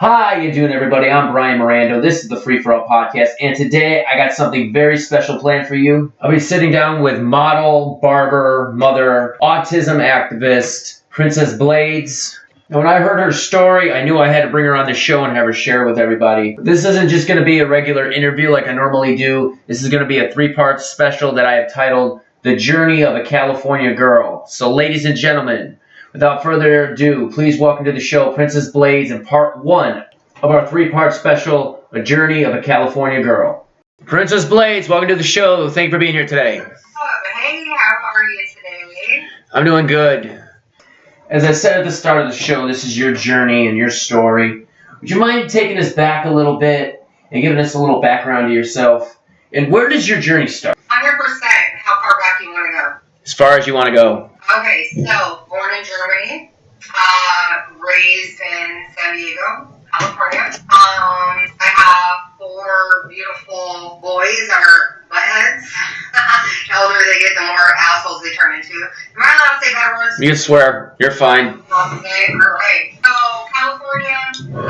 How you doing, everybody? I'm Bryan Mirando. This is the Free For All podcast, and today I got something very special planned for you. I'll be sitting down with model, barber, mother, autism activist, Princess Blades. And when I heard her story, I knew I had to bring her on the show and have her share it with everybody. This isn't just going to be a regular interview like I normally do. This is going to be a three-part special that I have titled The Journey of a California Girl. So, ladies and gentlemen, without further ado, please welcome to the show Princess Blades in part one of our three-part special, A Journey of a California Girl. Princess Blades, welcome to the show. Thank you for being here today. Hey, how are you today? I'm doing good. As I said at the start of the show, this is your journey and your story. Would you mind taking us back a little bit and giving us a little background to yourself? And where does your journey start? 100%. How far back do you want to go? As far as you want to go. Okay, so born in Germany, raised in San Diego, California. I have 4 beautiful boys that are buttheads. The older they get, the more assholes they turn into. Am I allowed to say bad words? You can swear. You're fine. Okay, alright. So, California,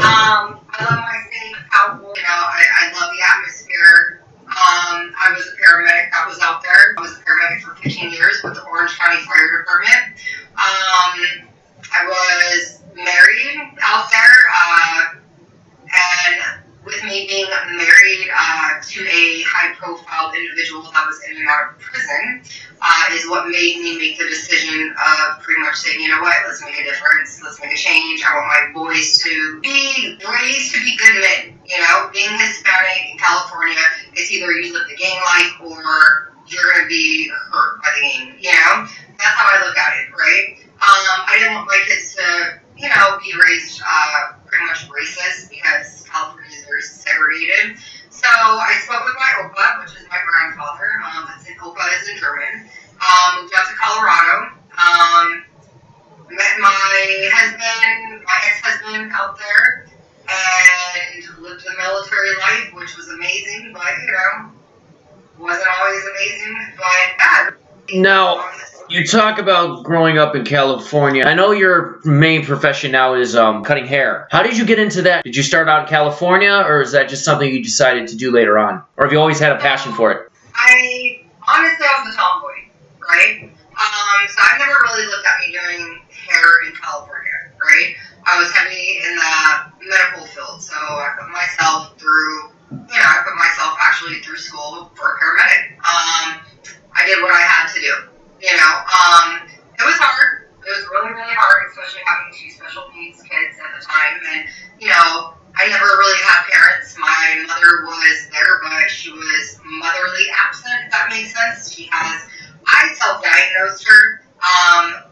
I love my state. I love the atmosphere. I was a paramedic that was out there. I was a paramedic for 15 years with the Orange County Fire Department. I was married out there, and with me being married to a high-profile individual that was in and out of prison, is what made me make the decision of pretty much saying, you know what, let's make a difference, let's make a change. I want my boys to be raised to be good men. You know, being Hispanic in California, it's either you live the gang life or you're going to be hurt by the gang, you know? That's how I look at it, right? I didn't want my kids to, be raised pretty much racist because California is very segregated. So I spoke with my Opa, which is my grandfather. Opa is in German. Moved out to Colorado. Met my husband, my ex-husband out there, and lived the military life, which was amazing, but, wasn't always amazing, but bad. Now, you talk about growing up in California. I know your main profession now is cutting hair. How did you get into that? Did you start out in California, or is that just something you decided to do later on? Or have you always had a passion for it? I was a tomboy, right? So I've never really looked at me doing hair in California, right? I was heavy in the medical field, so I put myself actually through school for a paramedic. I did what I had to do, It was hard. It was really, really hard, especially having 2 special needs kids at the time. And, I never really had parents. My mother was there, but she was motherly absent, if that makes sense. I self-diagnosed her,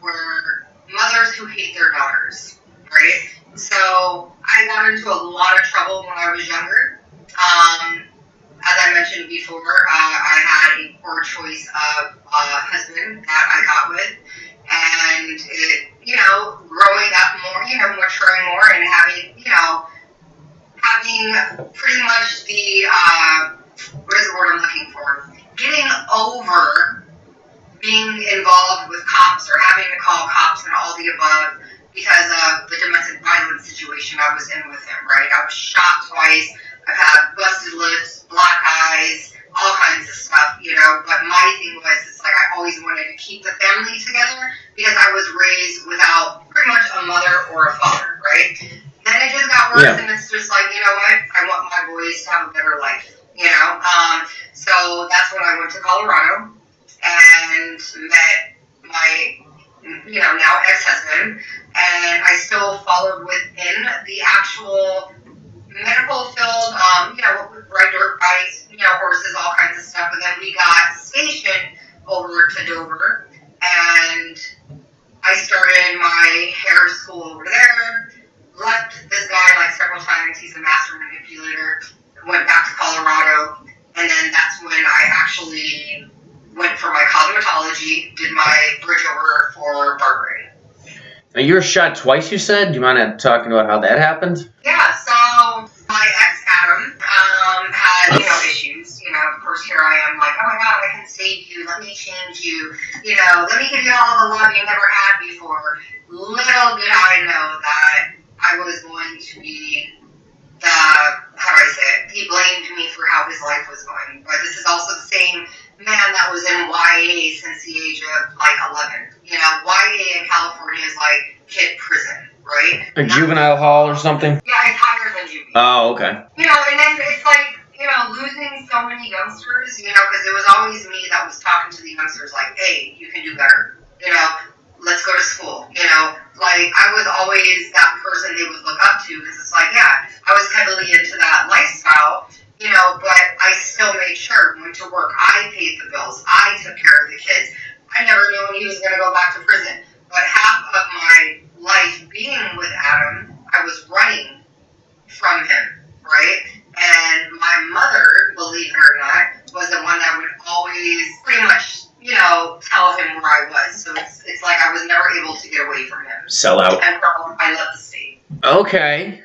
were mothers who hate their daughters, right? So I got into a lot of trouble when I was younger. As I mentioned before, I had a poor choice of husband that I got with, and it, growing up more, maturing more, and having pretty much the, what is the word I'm looking for? Getting over being involved with cops or having to call cops and all the above because of the domestic violence situation I was in with him, right? I was shot twice. I've had busted lips, black eyes, all kinds of stuff, But my thing was, it's like I always wanted to keep the family together because I was raised without pretty much a mother or a father, right? Then it just got worse, and it's just like, you know what? I want my boys to have a better life, So that's when I went to Colorado and met my, now ex-husband, and I still followed within the actual medical field, ride dirt bikes, horses, all kinds of stuff. But then we got stationed over to Dover, and I started my hair school over there. Left this guy several times. He's a master manipulator. Went back to Colorado, and then that's when I actually went for my cosmetology. Did my bridge over for barbering. Now, you were shot twice, you said? Do you mind talking about how that happened? Yeah, so my ex, Adam, had, issues. Of course, here I am like, oh my God, I can save you. Let me change you. Let me give you all the love you never had before. Little did I know that I was going to be how do I say it? He blamed me for how his life was going. But this is also the same man that was in YA since the age of like 11. You know, YA in California is like kid prison, right? A juvenile hall or something? Yeah, it's higher than juvenile. Oh, okay. You know, and then it's like, you know, losing so many youngsters, you know, because it was always me that was talking to the youngsters like, hey, you can do better. You know, let's go to school. You know, like I was always that person they would look up to because it's like, yeah, I was heavily into that lifestyle, you know, but I still made sure went to work. I paid the bills. I took care of the kids. I never knew when he was going to go back to prison. But half of my life being with Adam, I was running from him, right? And my mother, believe it or not, was the one that would always pretty much, you know, tell him where I was. So it's like I was never able to get away from him. Sell out. And so I left the state. Okay.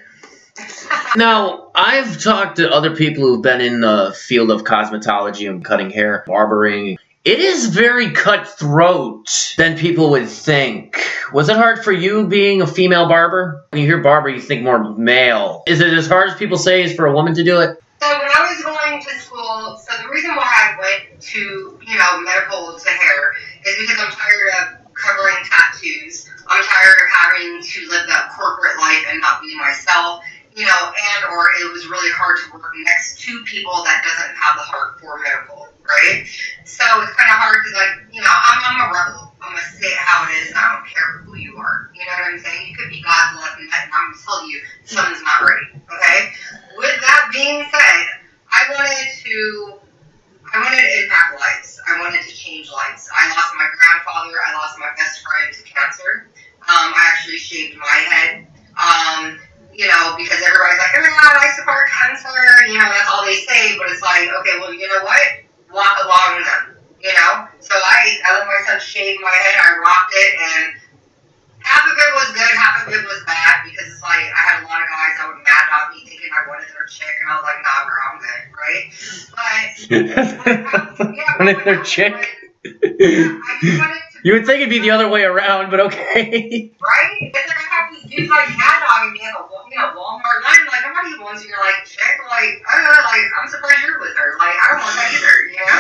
Now, I've talked to other people who've been in the field of cosmetology and cutting hair, barbering. It is very cutthroat than people would think. Was it hard for you being a female barber? When you hear barber, you think more male. Is it as hard as people say is for a woman to do it? So when I was going to school, so the reason why I went to, you know, medical to hair is because I'm tired of covering tattoos. I'm tired of having to live that corporate life and not be myself, you know, and or it was really hard to work next to people that doesn't have the heart for medical, right? So it's kind of hard because, like, you know, I'm a rebel. I'm going to say it how it is. I don't care who you are. You know what I'm saying? You could be God's left and I'm going to tell you something's not right, okay? With that being said, I wanted to impact lives. I wanted to change lives. I lost my grandfather. I lost my best friend to cancer. I actually shaved my head. You know, because everybody's like, oh my God, I support cancer. You know, that's all they say. But it's like, okay, well, you know what? Walk along them. You know? So I let my son shave my head. I rocked it. And half of it was good. Half of it was bad. Because it's like, I had a lot of guys that would mad dog me thinking I wanted their chick. And I was like, nah, bro, I'm good. Right? But, yeah. Wanted their chick? Yeah, I just wanted to. You would think it'd be the other way around, but okay. Right? It's like I have these dudes like mad dogging me at the Walmart line. Like, nobody wants your like chick. Like, I don't know. Like, I'm surprised you're with her. Like, I don't want that either. You know?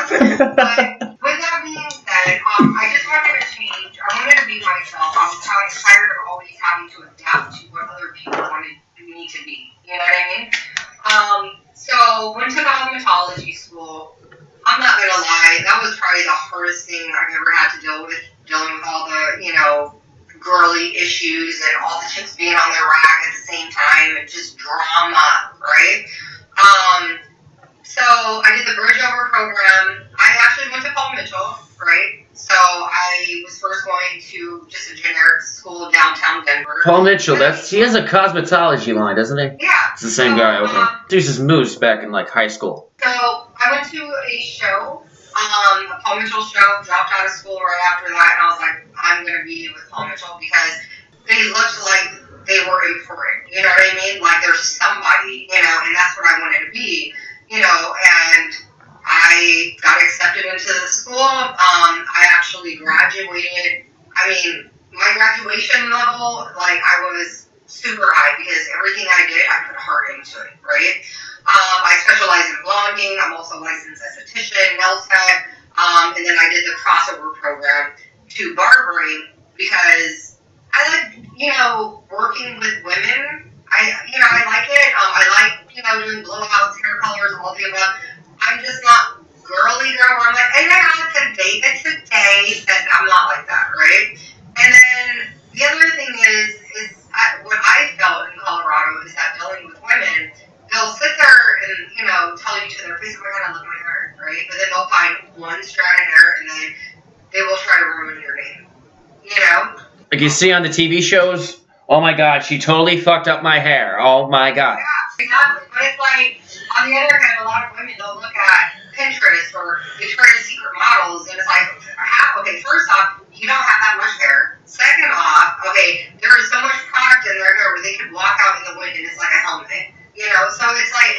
But with that being said, I just wanted to change. I wanted to be myself. I was tired of always having to adapt to what other people wanted me to be. You know what I mean? So went to cosmetology school. I'm not gonna lie, that was probably the hardest thing I've ever had to deal with, dealing with all the, you know, girly issues and all the chicks being on their rack at the same time and just drama, right? So I did the bridge over program. I actually went to Paul Mitchell, right? So I was first going to just a generic school downtown Denver. Paul Mitchell, he has a cosmetology line, doesn't he? Yeah. It's the same guy, okay. He was his moose back in like high school. So I went to a show, a Paul Mitchell show, dropped out of school right after that, and I was like, I'm going to be with Paul Mitchell because they looked like they were important, you know what I mean? Like there's somebody, you know, and that's what I wanted to be, you know, and I got accepted into the school. I actually graduated. I mean, my graduation level, like I was super high because everything I did, I put heart into it, right? I specialize in blonding. I'm also a licensed esthetician, nail tech, and then I did the crossover program to barbering because I like, you know, working with women. I like it. I like, you know, doing blowouts, hair colors, all the above. I'm just not girly girl where I'm like, hey, I got to date it today. And I'm not like that, right? And then the other thing is what I felt in Colorado is that dealing with women, they'll sit there and, you know, tell you to their face, oh my God, I love my hair, right? But then they'll find one strand of hair and then they will try to ruin your name, you know? Like you see on the TV shows, oh my God, she totally fucked up my hair. Oh my God. Yeah, exactly. But it's like, on the other hand, a lot of women, they'll look at Pinterest or Victoria's Secret models and it's like, okay, first off, you don't have that much hair. Second off, okay, there is so much product in their hair where they could walk out in the wind and it's like a helmet. You know, so it's like,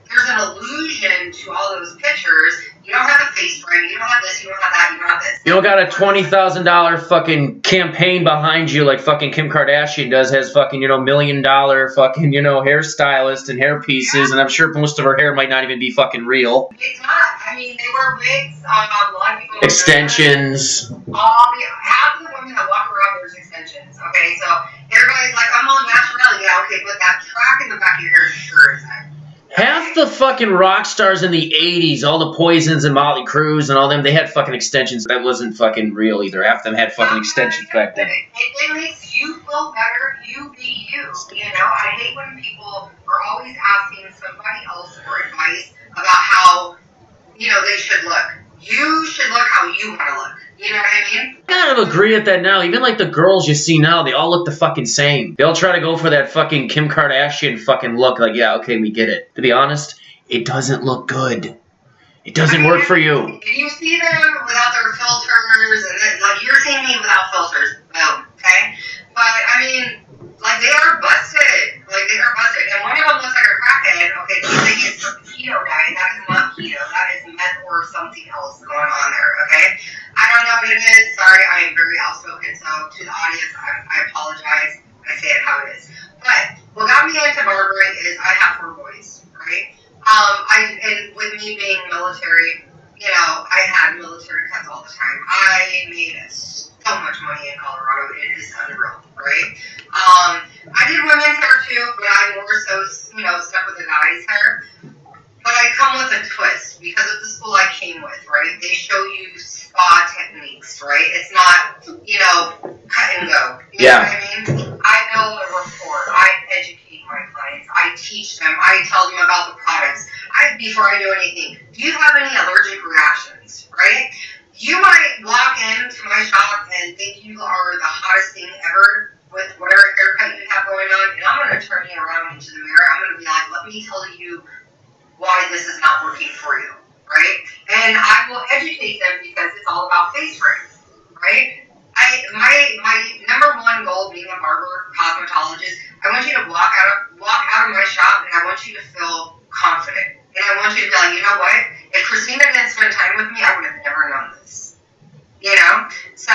there's an illusion to all those pictures. You don't have the face frame, you don't have this, you don't have that, you don't have this. You don't got a $20,000 fucking campaign behind you like fucking Kim Kardashian does, has fucking, $1 million fucking, hairstylist and hair pieces, and I'm sure most of her hair might not even be fucking real. It's not. I mean, they wear wigs. A lot of people Extensions. Half of the women that walk around wears extensions. Okay, so everybody's like, I'm all natural. Yeah, okay, but that track in the back of your hair sure is not. Half the fucking rock stars in the 80s, all the Poisons and Motley Crues and all them, they had fucking extensions. That wasn't fucking real either. Half of them had fucking extensions back then. It makes you feel better. You be you. I hate when people are always asking somebody else for advice about how, they should look. You should look how you want to look. You know what I mean? I kind of agree with that now. Even like the girls you see now, they all look the fucking same. They all try to go for that fucking Kim Kardashian fucking look. Like, yeah, okay, we get it. To be honest, it doesn't look good. It doesn't work for you. If you see them without their filters, and like you're seeing me without filters, boom, okay? But I mean, like they are busted. And one of them looks like a crackhead. Okay, they think it's from keto diet. That is not keto. That is meth or something else going on there. Okay. I don't know what it is. Sorry, I am very outspoken. So to the audience, I apologize. I say it how it is. But what got me into barbering is I have 4 boys, right? And with me being military, I had military cuts all the time. I made so much money in Colorado. It is unreal, right? I did women's hair too, but I more so, stuck with the guys' hair. But I come with a twist because of the school I came with, right? They show you spa techniques, right? It's not, cut and go. You know what I mean? I build a rapport. I educate my clients. I teach them. I tell them about the products. Before I do anything, do you have any allergic reactions, right? You might walk into my shop and think you are the hottest thing ever with whatever haircut you have going on, and I'm going to turn you around into the mirror. I'm going to be like, let me tell you why this is not working for you, right? And I will educate them because it's all about face frames, right? My number one goal being a barber, cosmetologist, I want you to walk out of my shop and I want you to feel confident. And I want you to be like, you know what? If Christina didn't spend time with me, I would have never known this. So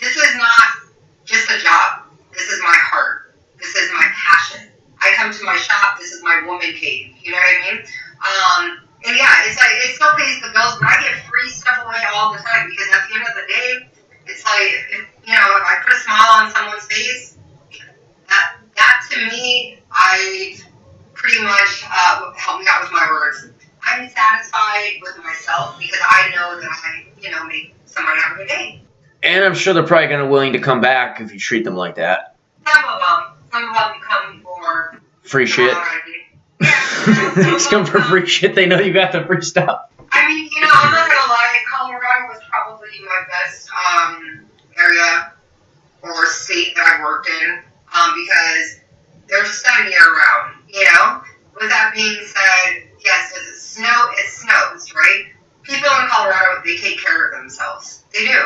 this is not just a job. This is my heart. This is my passion. I come to my shop. This is my woman cave. You know what I mean? And yeah, it's like it still pays the bills, but I get free stuff away all the time because at the end of the day, it's like if I put a smile on someone's face, that to me, I pretty much help me out with my words. I'm satisfied with myself because I know that I, make somebody have a good day. And I'm sure they're probably going to be willing to come back if you treat them like that. Some of them come for free shit. They just come for free shit. They know you got the free stuff. I mean, I'm not gonna lie. Colorado was probably my best area or state that I worked in because there's sun year round. With that being said, yes, does it snow? It snows, right? People in Colorado, they take care of themselves. They do.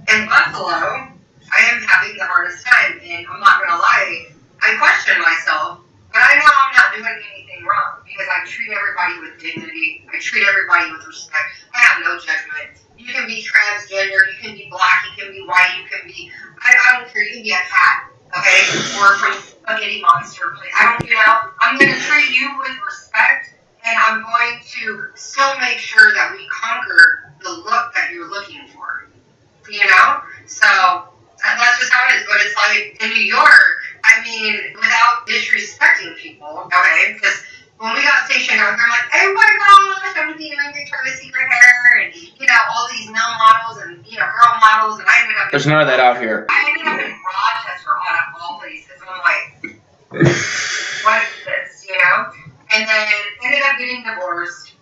In Buffalo, I am having the hardest time, and I'm not gonna lie. I question myself, but I know I'm not doing anything wrong because I treat everybody with dignity. I treat everybody with respect. I have no judgment. You can be transgender, you can be black, you can be white, you can be, I don't care, you can be a cat, okay? Or from Spaghetti Monster, please. I'm going to treat you with respect, and I'm going to still make sure that we conquer the look that you're looking for, So, that's just how it is, but it's like, in New York, I mean, without disrespecting people, okay, because when we got stationed out there, like, oh my gosh, I'm doing Victoria's Secret hair, and, all these male models, and, girl models, and I ended up... There's none of that out here. I ended up in Rochester, out of all places, and I'm like, what is this, And then ended up getting divorced,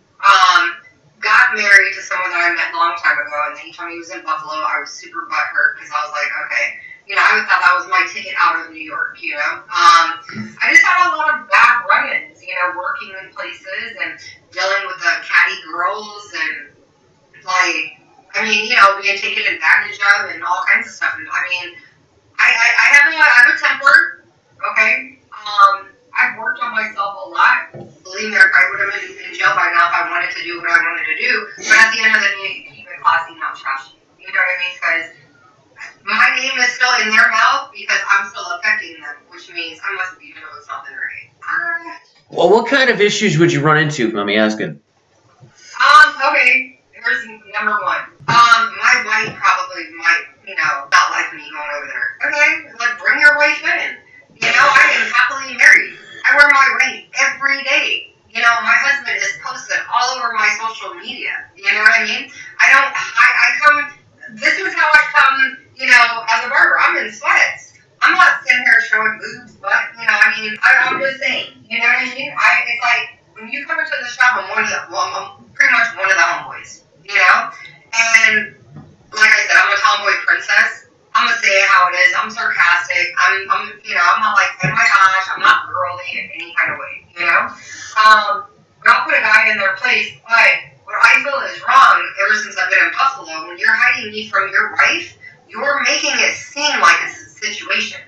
got married to someone that I met a long time ago, and then he told me he was in Buffalo. I was super butthurt, because I was like, okay, I thought that was my ticket out of New York, I just had a lot of bad run-ins, working in places and dealing with the catty girls and, being taken advantage of and all kinds of stuff. And, I have a temper, okay? I've worked on myself a lot. Believe me, I would have been in jail by now if I wanted to do what I wanted to do. But at the end of the day, keep it classy, not trashy. You know what I mean? Because my name is still in their mouth because I'm still affecting them, which means I must be doing something right. Well, what kind of issues would you run into, if you want me asking? Okay. Here's number one. My wife probably might, not like me going over there. Okay, like bring your wife in. I am happily married. I wear my ring every day. My husband is posted all over my social media. You know what I mean? I come, this is how I come, as a barber. I'm in sweats. I'm not sitting here showing boobs, but, I'm just saying, you know what I mean? It's like, when you come into the shop, I'm pretty much one of the homeboys, And, like I said, I'm a tomboy princess. I'm gonna say it how it is. I'm sarcastic. I'm not like, oh my gosh, I'm not girly in any kind of way, But I'll put a guy in their place. But what I feel is wrong ever since I've been in Buffalo, when you're hiding me from your wife, you're making it seem like it's a situation.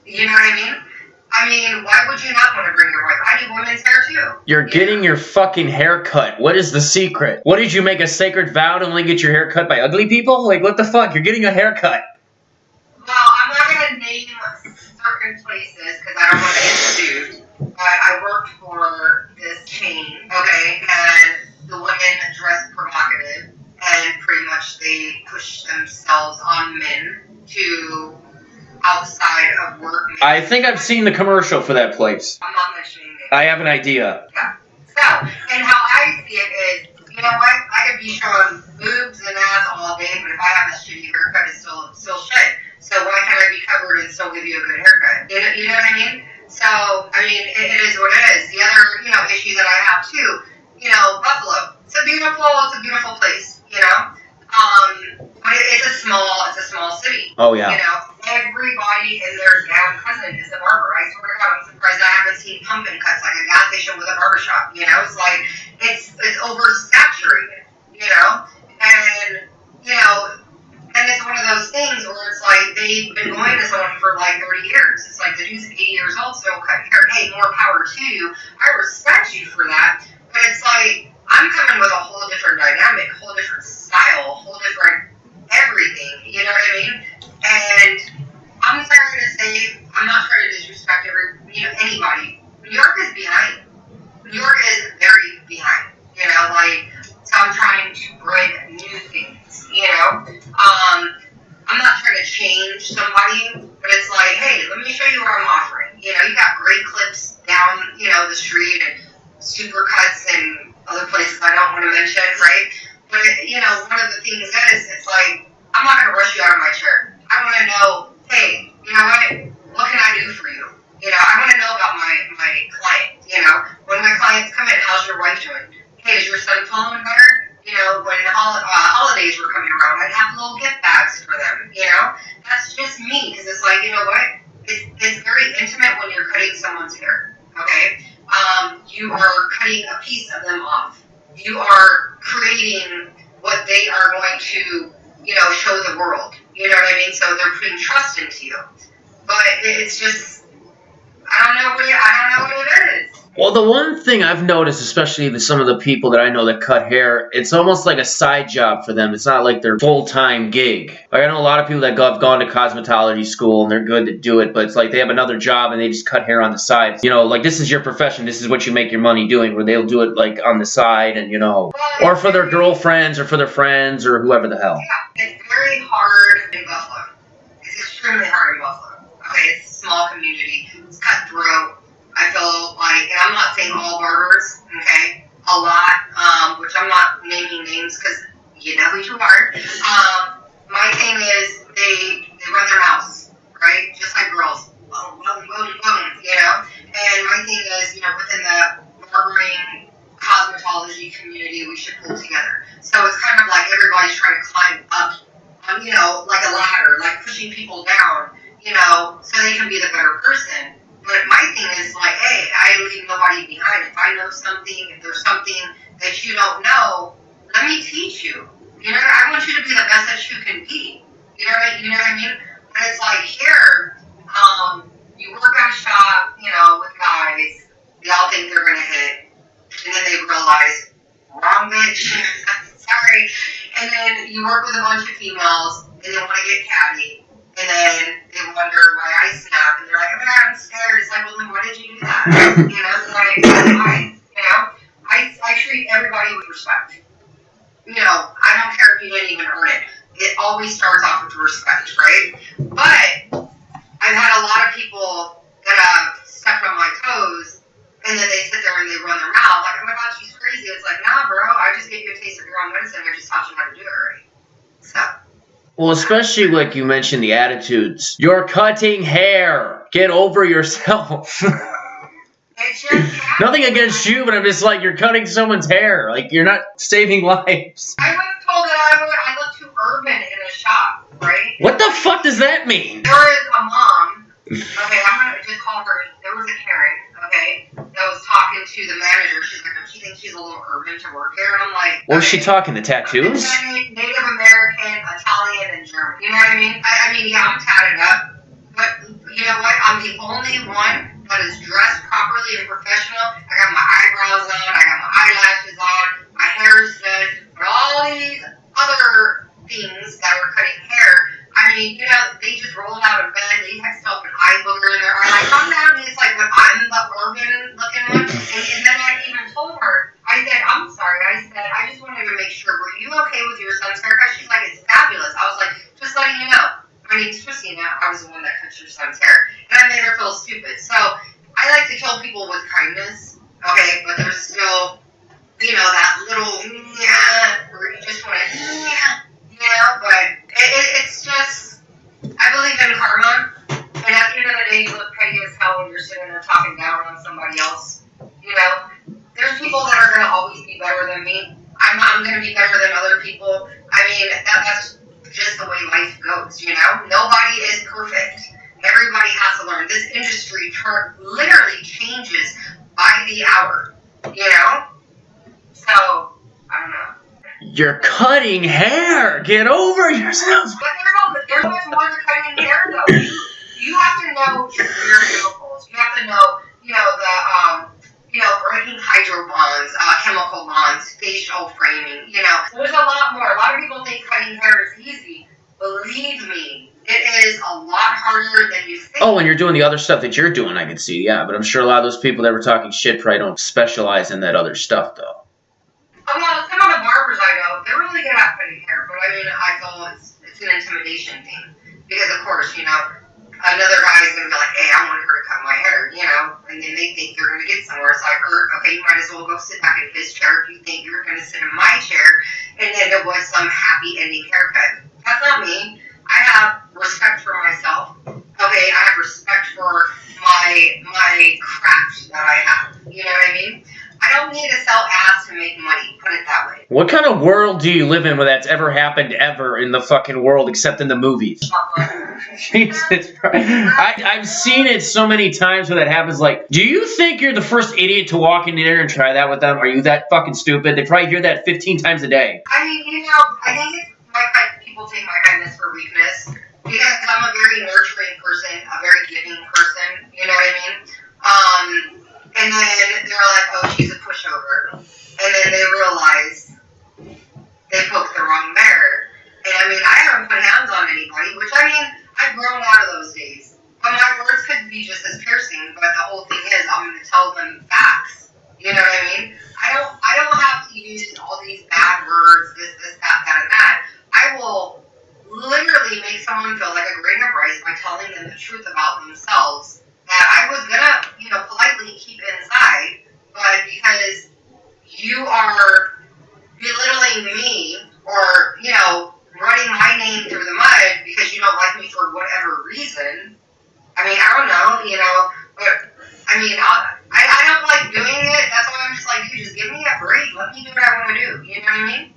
You know what I mean? Why would you not want to bring your wife? I do women's hair too. You're getting your fucking hair cut. What is the secret? What, did you make a sacred vow to only get your hair cut by ugly people? Like, what the fuck? You're getting a haircut. Well, I'm not going to name certain places because I don't want to get sued. But I worked for this chain, okay, and the women dress provocative, and pretty much they push themselves on men to outside of work. I think I've seen the commercial for that place. I'm not mentioning names. I have an idea. Yeah. So, and how I see it is, you know what? I could be showing boobs and ass all day, but if I have a shitty haircut, it's still shit. So why can't I be covered and still give you a good haircut? You know what I mean? So, it is what it is. The other, issue that I have too, Buffalo. It's a beautiful place, but it's a small city. Oh, yeah. Everybody and their damn cousin is a barber. I swear to God, I'm surprised I haven't seen pumpkin cuts like a gas station with a barbershop. It's like, it's oversaturated, and, and it's one of those things where it's like they've been going to someone for like 30 years. It's like the dude's 80 years old, still cutting hair. Hey, more power to you. I respect you for that. But it's like, I'm coming with a whole different dynamic, a whole different style, a whole different everything. You know what I mean? And I'm sorry to say, I'm not trying to disrespect anybody. New York is behind. New York is very behind. So I'm trying to bring new things, I'm not trying to change somebody, but it's like, hey, let me show you what I'm offering. You got great clips down, the street and super cuts and other places I don't want to mention, right? But, one of the things is, it's like, I'm not going to rush you out of my chair. I want to know, hey, you know what can I do for you? I want to know about my client, when my clients come in, how's your wife doing? Hey, is your son feeling better? When holidays were coming around, I'd have little gift bags for them, That's just me, because it's like, you know what? It's very intimate when you're cutting someone's hair, okay? You are cutting a piece of them off. You are creating what they are going to, show the world. You know what I mean? So they're putting trust into you. But it's just, I don't know what it is. Well, the one thing I've noticed, especially with some of the people that I know that cut hair, it's almost like a side job for them. It's not like their full-time gig. Like, I know a lot of people that have gone to cosmetology school and they're good to do it, but it's like they have another job and they just cut hair on the side. Like, this is your profession. This is what you make your money doing, where they'll do it, like, on the side and, or for their girlfriends or for their friends or whoever the hell. Yeah, it's very hard in Buffalo. It's extremely hard in Buffalo. Okay, it's a small community. It's cutthroat. I feel like, and I'm not saying all barbers, okay, a lot, which I'm not naming names because you know who you are. My thing is they run their mouths, right? Just like girls. Boom, boom, boom, boom, And my thing is, within the barbering cosmetology community, we should pull together. So it's kind of like everybody's trying to climb up, like a ladder, like pushing people down, so they can be the better person. But my thing is like, hey, I leave nobody behind. If I know something, if there's something that you don't know, let me teach you. I want you to be the best that you can be. You know what I mean? But it's like here, you work at a shop, with guys. They all think they're gonna hit, and then they realize, wrong bitch. Sorry. And then you work with a bunch of females, and they want to get catty, and then they wonder why I snap, and they're like, oh my god, I'm scared. It's like, well, then why did you do that? You know, so like, why? You know, I treat everybody with respect. You know, I don't care if you didn't even earn it. It always starts off with respect, right? But I've had a lot of people that have stepped on my toes, and then they sit there and they run their mouth like, oh my god, she's crazy. It's like, nah, bro, I just gave you a taste of your own medicine. I just taught you how to do it right. So. Well, especially like you mentioned the attitudes. You're cutting hair. Get over yourself. It's just nothing against you, but I'm just like, you're cutting someone's hair. Like, you're not saving lives. I was told that I look too urban in a shop, right? What the fuck does that mean? There is a mom. Okay, I'm gonna just call her. There was a Karen, okay, that was talking to the manager. She's like, she thinks she's a little urban to work here. And I'm like, what was she talking? The tattoos? Native American, Italian, and German. You know what I mean? I mean, yeah, I'm tatted up, but you know what? I'm the only one that is dressed properly and professional. I got my eyebrows on. I got my eyelashes on. My hair is good. But all these other things that are cutting hair, I mean, you know, they just roll out of bed. They have stuff an eye booger in their eye. Like, calm down. And it's like, but I'm the urban looking one. And then I even told her, I said, I'm sorry. I said, I just wanted to make sure, were you okay with your son's haircut? She's like, it's fabulous. I was like, just letting you know. My name's Christina. I was the one that cut your son's hair. And I made her feel stupid. So I like to kill people with kindness, okay? But there's still, you know, that little, where you just want to, you know? But it's just, I believe in karma. And at the end of the day, you look petty as hell when you're sitting there talking down on somebody else. You know? There's people that are going to always be better than me. I'm going to be better than other people. I mean, that's just the way life goes, you know? Nobody is perfect. Everybody has to learn. This industry literally changes by the hour, you know? So, I don't know. You're cutting hair. Get over yourself. But there's much more to cutting hair, though. You have to know your chemicals. You have to know, you know, breaking hydro bonds, chemical bonds, facial framing, you know. There's a lot more. A lot of people think cutting hair is easy. Believe me, it is a lot harder than you think. Oh, and you're doing the other stuff that you're doing, I can see, yeah. But I'm sure a lot of those people that were talking shit probably don't specialize in that other stuff, though. Well, some of the barbers I know, they're really good at cutting hair, but I mean, I feel it's an intimidation thing. Because, of course, you know, another guy is going to be like, hey, I want her to cut my hair, you know, and then they think they're going to get somewhere. It's like, okay, you might as well go sit back in his chair if you think you're going to sit in my chair and end up with some happy ending haircut. That's not me. I have respect for myself. Okay, I have respect for my craft that I have. You know what I mean? I don't need to sell ass to make money, put it that way. What kind of world do you live in where that's ever happened ever in the fucking world except in the movies? Jesus Christ. I've seen it so many times where that happens. Like, do you think you're the first idiot to walk in there and try that with them? Are you that fucking stupid? They probably hear that 15 times a day. I mean, you know, I think people take my kindness for weakness because I'm a very nurturing person, a very giving person, you know what I mean? And then they're like, oh, she's a pushover. And then they realize they poked the wrong bear. And I mean, I haven't put hands on anybody, which I mean, I've grown out of those days. But my words could be just as piercing, but the whole thing is I'm going to tell them facts. You know what I mean? I don't have to use all these bad words, this, that, and that. I will literally make someone feel like a grain of rice by telling them the truth about themselves that I was gonna, you know, politely keep inside, but because you are belittling me or, you know, running my name through the mud because you don't like me for whatever reason. I mean, I don't know, you know, but I mean, I don't like doing it. That's why I'm just like, dude, just give me a break. Let me do what I want to do. You know what I mean?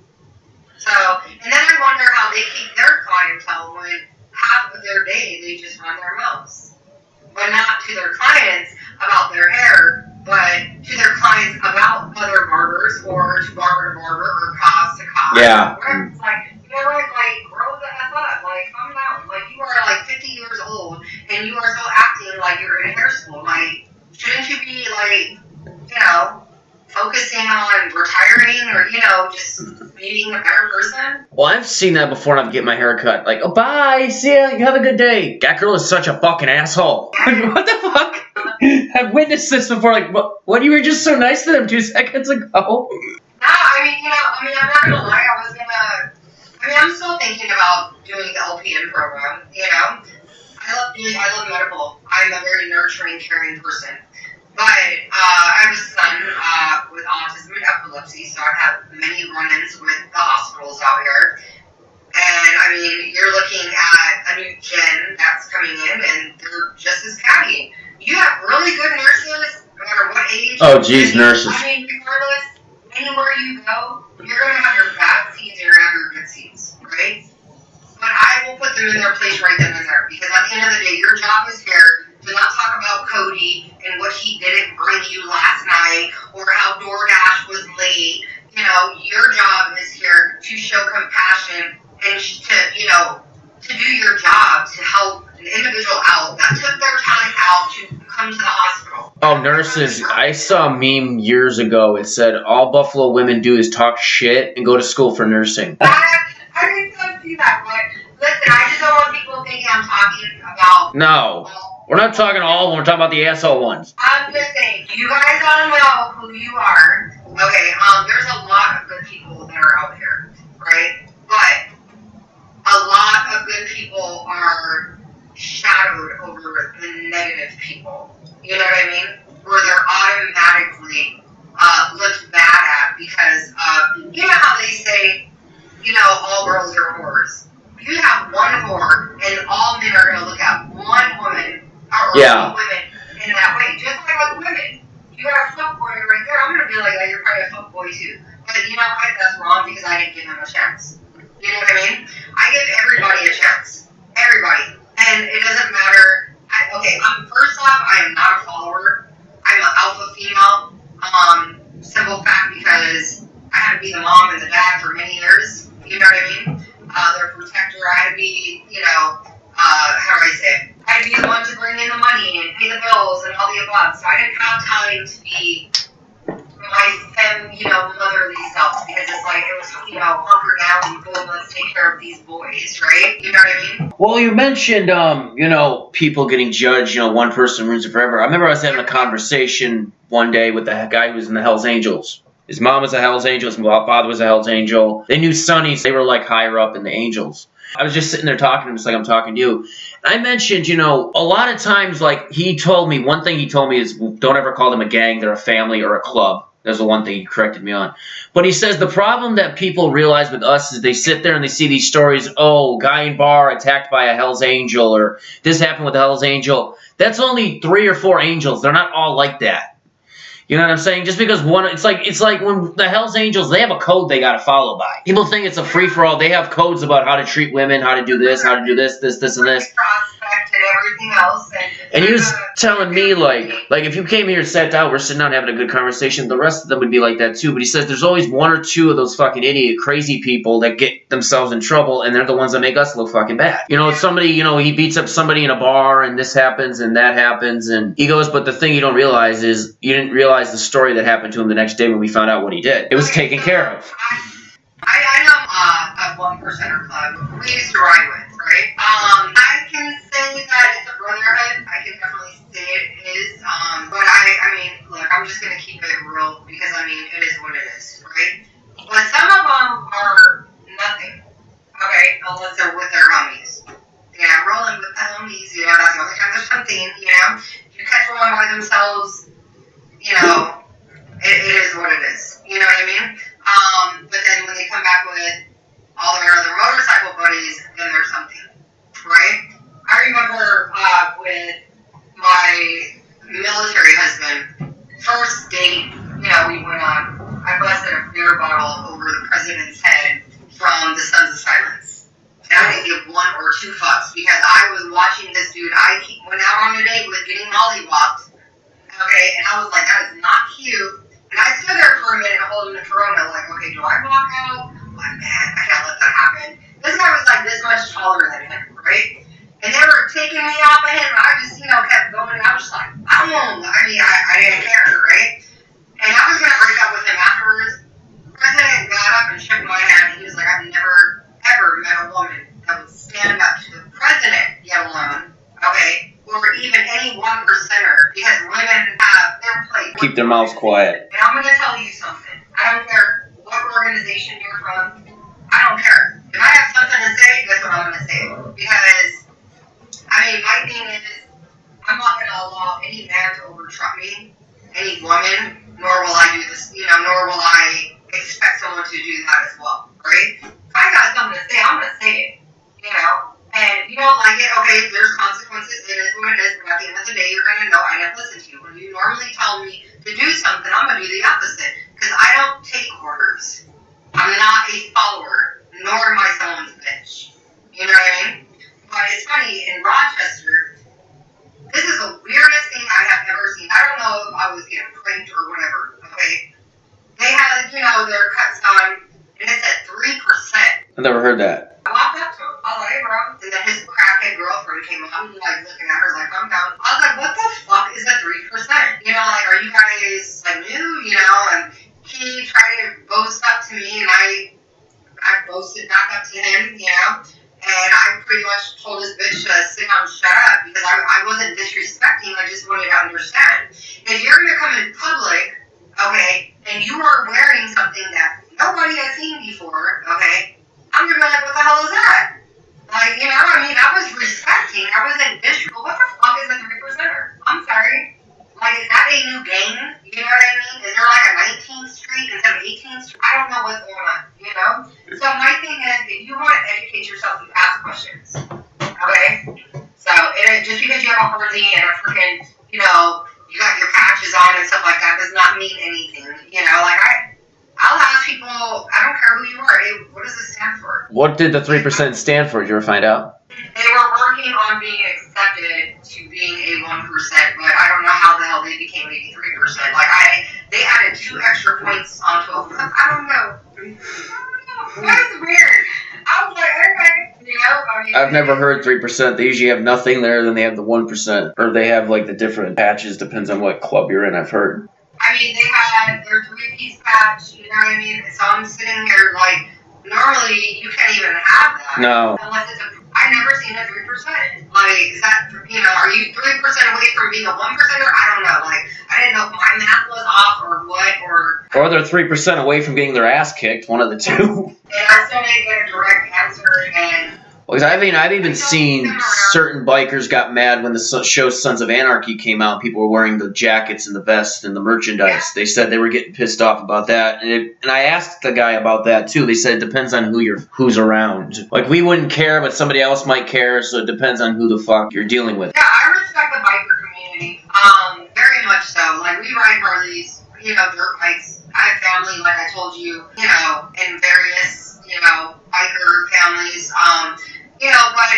So, and then I wonder how they keep their clientele when half of their day they just run their mouths. But not to their clients about their hair, but to their clients about other barbers or to barber or cause to cause. Yeah. Where it's like, you know what, like, grow the F up. Like, calm down. Like, you are like 50 years old and you are still acting like you're in hair school. Like, shouldn't you be like focusing on retiring or, just being a better person. Well, I've seen that before and I'm getting my hair cut. Like, oh, bye, see ya, you have a good day. That girl is such a fucking asshole. Like, what the fuck? I've witnessed this before. Like, what? You were just so nice to them 2 seconds ago. No, I'm not gonna lie. I'm still thinking about doing the LPN program. I love medical. I'm a very nurturing, caring person. But I have a son with autism and epilepsy, so I've had many run-ins with the hospitals out here. And you're looking at a new gen that's coming in, and they're just as catty. You have really good nurses, no matter what age. Oh, geez, nurses. Regardless, anywhere you go, you're going to have your bad seeds and you're going to have your good seeds, right? But I will put them in their place right then and there, because at the end of the day, your job is here to not talk about Cody and what he didn't bring you last night, or how DoorDash was late. Your job is here to show compassion and to do your job to help an individual out that took their time out to come to the hospital. Oh, nurses. I saw a meme years ago. It said, all Buffalo women do is talk shit and go to school for nursing. I didn't see that, but listen, I just don't want people thinking I'm talking about... No. We're not talking to all of them. We're talking about the asshole ones. I'm just saying, you guys don't know who you are. Okay, there's a lot of good people that are out here, right? But a lot of good people are shadowed over the negative people. You know what I mean? Where they're automatically looked bad at because of, how they say, all girls are whores. You have one whore, and all men are going to look at one woman, or all women in that way. Just like with women. You got a fuckboy right there. I'm going to be like, you're probably a fuckboy too. But you know what? That's wrong because I didn't give him a chance. You know what I mean? I give everybody a chance. Everybody. And it doesn't matter. First off, I am not a follower. I'm an alpha female. Simple fact because I had to be the mom and the dad for many years. You know what I mean? Their protector. I had to be, how do I say it? I had to be the one to bring in the money and pay the bills and all the above. So I didn't have time to be my motherly self, because it's like it was, hunker down and boom, let's take care of these boys, right? You know what I mean? Well, you mentioned, people getting judged, one person ruins it forever. I remember I was having a conversation one day with the guy who was in the Hells Angels. His mom was a Hells Angel, his father was a Hells Angel. They knew Sonny, so they were like higher up in the Angels. I was just sitting there talking to him just like I'm talking to you. And I mentioned, a lot of times, like, one thing he told me is don't ever call them a gang, they're a family or a club. That's the one thing he corrected me on. But he says the problem that people realize with us is they sit there and they see these stories, guy in bar attacked by a Hells Angel, or this happened with a Hells Angel. That's only 3 or 4 angels. They're not all like that. You know what I'm saying? Just because one, it's like when the Hells Angels, they have a code they got to follow by. People think it's a free-for-all. They have codes about how to treat women, how to do this, and this. Prospect and everything else. And he was telling me, like if you came here and sat down, we're sitting down having a good conversation, the rest of them would be like that too. But he says there's always 1 or 2 of those fucking idiot, crazy people that get themselves in trouble, and they're the ones that make us look fucking bad. Somebody, he beats up somebody in a bar, and this happens, and that happens, and he goes, but the thing you don't realize is you didn't realize the story that happened to him the next day when we found out what he did. It was taken care of. I know a 1%er club we used to ride with, right? I can say that it's a brotherhood. I can definitely say it is. But look, I'm just gonna keep it real because it is what it is, right? But some of them are nothing, okay? Unless they're with their homies. Yeah, rolling with the homies, that's the only time there's something, If you catch one by themselves, it is what it is. You know what I mean? But then when they come back with all their other motorcycle buddies, then there's something, right? I remember with my military husband, first date, we went on, I busted a beer bottle over the president's head from the Sons of Silence. And I didn't give 1 or 2 fucks because I was watching this dude. He went out on a date with getting mollywopped. Okay, and I was like, that is not cute. And I stood there for a minute holding the Corona, like, okay, do I walk out? Like, man, I can't let that happen. This guy was like this much taller than him, right? And they were taking me off of him, and I just, kept going, and I was just like, I didn't care, right? And I was going to break up with him their mouths quiet. And I'm going to tell you something. I don't care what organization you're from. I don't care. If I have something to say, guess what I'm going to say? Because, I mean, my thing is, I'm not going to allow any man to overtrump me, any woman, nor will I do this, nor will I expect someone to do that as well, right? If I got something to say, I'm going to say it, And if you don't like it, okay, there's consequences, it is what it is, but at the end of the day, you're going to know I didn't listen to you. When you normally tell me to do something, I'm going to do the opposite, because I don't take orders. I'm not a follower, nor am I someone's bitch. You know what I mean? But it's funny, in Rochester, this is the weirdest thing I have ever seen. I don't know if I was getting pranked or whatever, okay? They had, their cuts on, and it said 3%. I never heard that. I walked up to him. I was like, hey, bro. And then his crackhead girlfriend came up. I'm like looking at her like, I'm down. I was like, what the fuck is a 3%? Are you guys like new? And he tried to boast up to me, and I boasted back up to him, And I pretty much told this bitch to sit down and shut up because I wasn't disrespecting. I just wanted to understand. If you're going to come in public, okay, and you are wearing something that nobody has seen before, okay, I'm going to be like, what the hell is that? Like, I was respecting. I wasn't disrespectful. What the fuck is a 3%er? I'm sorry. Like, is that a new game? You know what I mean? Is there like a 19th Street instead of 18th Street? I don't know what's going on, So my thing is, if you want to educate yourself, you ask questions. Okay? So, just because you have a Harley and a freaking, you got your patches on and stuff like that does not mean anything. I'll ask people, I don't care who you are, hey, what does this stand for? What did the 3% stand for? Did you ever find out? They were working on being accepted to being a 1%, but I don't know how the hell they became 83%. They added 2 extra points onto it. I don't know. That's weird. I was like, okay, I've never heard 3%. They usually have nothing there, then they have the 1%. Or they have like the different patches, depends on what club you're in, I've heard. They had their 3-piece patch, you know what I mean? So I'm sitting here like, normally you can't even have that. No. Unless it's I've never seen a 3%. Is that, are you 3% away from being a 1%er? I don't know. I didn't know if my math was off or what, or they're 3% away from getting their ass kicked, one of the two. And I still didn't get a direct answer, and... Well, I've even seen certain bikers got mad when the show Sons of Anarchy came out. People were wearing the jackets and the vests and the merchandise. Yeah. They said they were getting pissed off about that, and I asked the guy about that too. They said it depends on who's around. Like, we wouldn't care, but somebody else might care, so it depends on who the fuck you're dealing with. Yeah, I respect the biker community, very much so. We ride Harleys, dirt bikes. I have family, like I told you, in various, biker families, but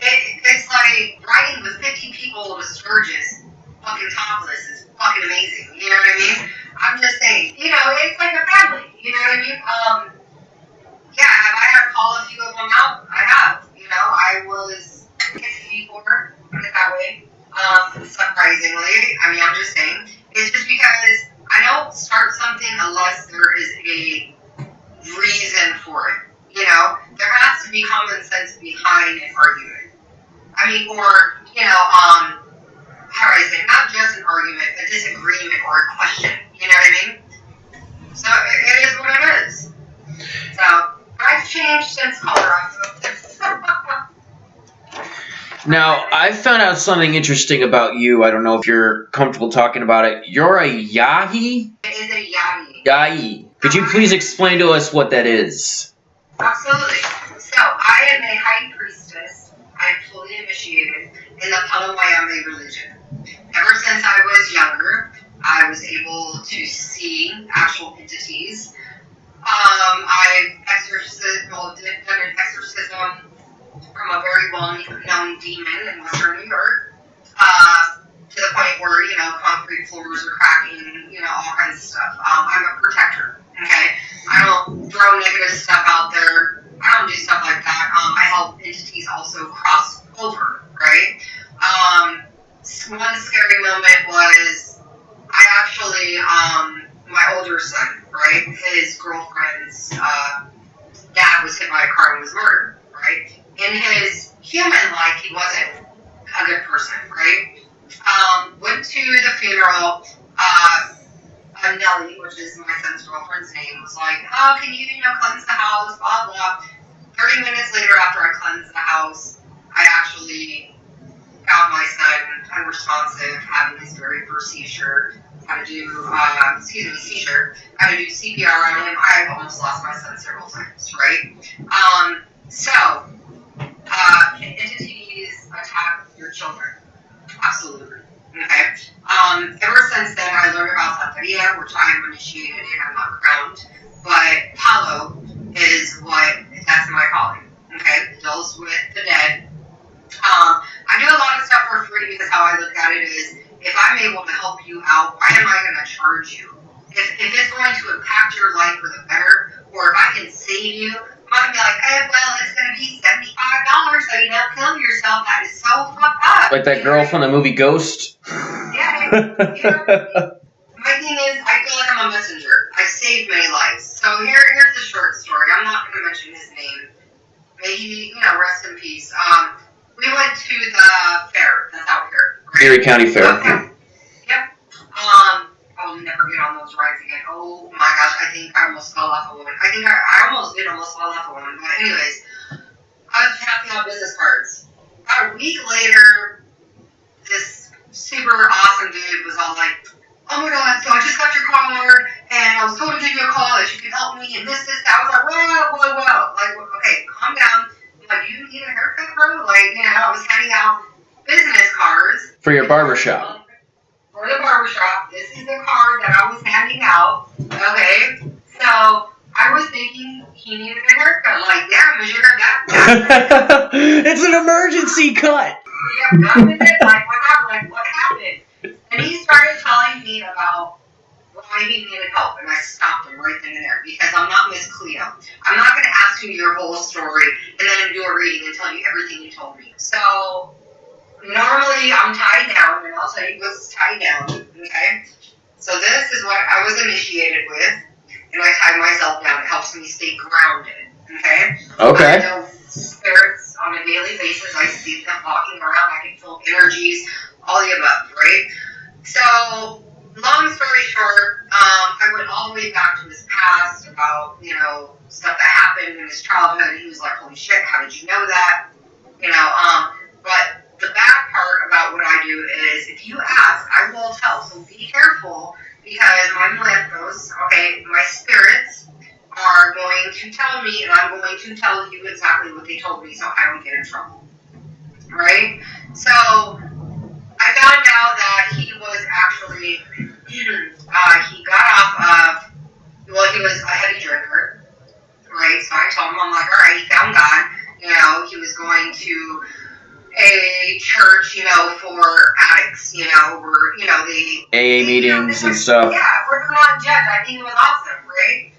it's like riding with 50 people to Sturgis, fucking topless, is fucking amazing, you know what I mean? I'm just saying, it's like a family, you know what I mean? Yeah, have I had to call a few of them out? I have, I was kicked before, put it that way, surprisingly, I'm just saying, it's just because I don't start something unless there is a reason for it. There has to be common sense behind an argument. How do I say, not just an argument, a disagreement or a question. You know what I mean? So it is what it is. So I've changed since Colorado. Now, I found out something interesting about you. I don't know if you're comfortable talking about it. You're a Yahi? It is a Yahi. Yahi. Could you please explain to us what that is? Absolutely. So, I am a high priestess. I'm fully initiated in the Palamayame religion. Ever since I was younger, I was able to see actual entities. I've done an exorcism from a very well-known demon in Western New York, to the point where, concrete floors are cracking, all kinds of stuff. I'm a protector, okay? I don't throw negative stuff out there. I don't do stuff like that. I help entities also cross over, right? One scary moment was, I actually, my older son, right? His girlfriend's dad was hit by a car and was murdered, right? In his human life, he wasn't a good person, right? Went to the funeral, Nelly, which is my son's girlfriend's name, was like, oh, can you, cleanse the house, blah, blah. 30 minutes later after I cleansed the house, I actually found my son unresponsive, having his very first seizure. Had to do, seizure. Had to do CPR on him. I've almost lost my son several times, right? Can entities attack your children? Absolutely. Okay. Ever since then, I learned about Santeria, which I am initiated in. I'm not crowned, but Palo is that's my calling. Okay. It deals with the dead. I do a lot of stuff for free because how I look at it is, if I'm able to help you out, why am I going to charge you? If it's going to impact your life for the better, or if I can save you, I'm not going to be like, hey, well, it's going to be $75 so you don't kill yourself. That is so fucked up. Like that girl from the movie Ghost? Yeah. My thing is, I feel like I'm a messenger. I saved many lives. So here's the short story. I'm not going to mention his name. May he, rest in peace. We went to the fair that's out here. Right? Erie County Fair. Okay. Yep. I will never get on those rides again. Oh my gosh, I think I almost fell off of one. I think I almost did almost fall off of one. But anyways, I was passing out business cards. About a week later, this super awesome dude was all like, oh my god, so I just got your card, and I was told to give you a call that you can help me, and this. I was like, whoa. Like, okay, calm down. Like, you need a haircut, bro? Like, I was handing out business cards. For your barbershop. For the barbershop. This is the card that I was handing out. Okay? So, I was thinking he needed a haircut. Like, damn, is your haircut? It's an emergency cut. Yeah, that was it. Like, what happened? And he started telling me about why he needed help, and I stopped him right then and there because I'm not Miss Cleo. I'm not going to ask you your whole story and then do a reading and tell you everything you told me. So, normally I'm tied down, and I'll tell you what's tied down, okay? So this is what I was initiated with, and I tied myself down. It helps me stay grounded, okay? Okay. I know spirits on a daily basis. I see them walking around. I can feel energies, all the above, right? So, long story short, I went all the way back to his past about, stuff that happened in his childhood. He was like, holy shit, how did you know that? But the bad part about what I do is, if you ask, I will tell. So be careful, because my maleficos, my spirits, are going to tell me, and I'm going to tell you exactly what they told me so I don't get in trouble. Right? So, I found out that he was actually, he got off of, he was a heavy drinker, right? So I told him, I'm like, all right, he found God. He was going to a church, for addicts, where, the AA meetings and stuff. Yeah, we're not judged. I think it was awesome, right?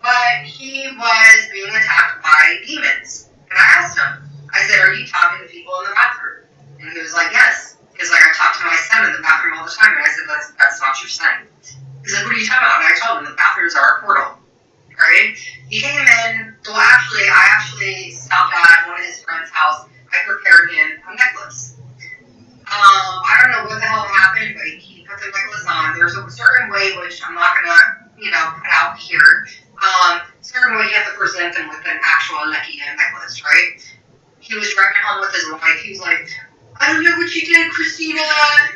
But he was being attacked by demons. And I asked him, I said, are you talking to people in the bathroom? And he was like, yes. He was like, I talk to my son in the bathroom all the time. And I said, that's not your son. He's like, what are you talking about? And I told him the bathrooms are a portal. Right? He came in. Well, I actually stopped at one of his friend's house. I prepared him a necklace. I don't know what the hell happened, but he put the necklace on. There's a certain way, which I'm not going to, put out here. Certain way you have to present them with an actual lucky necklace, right? He was driving home with his wife. He was like, I don't know what you did, Christina.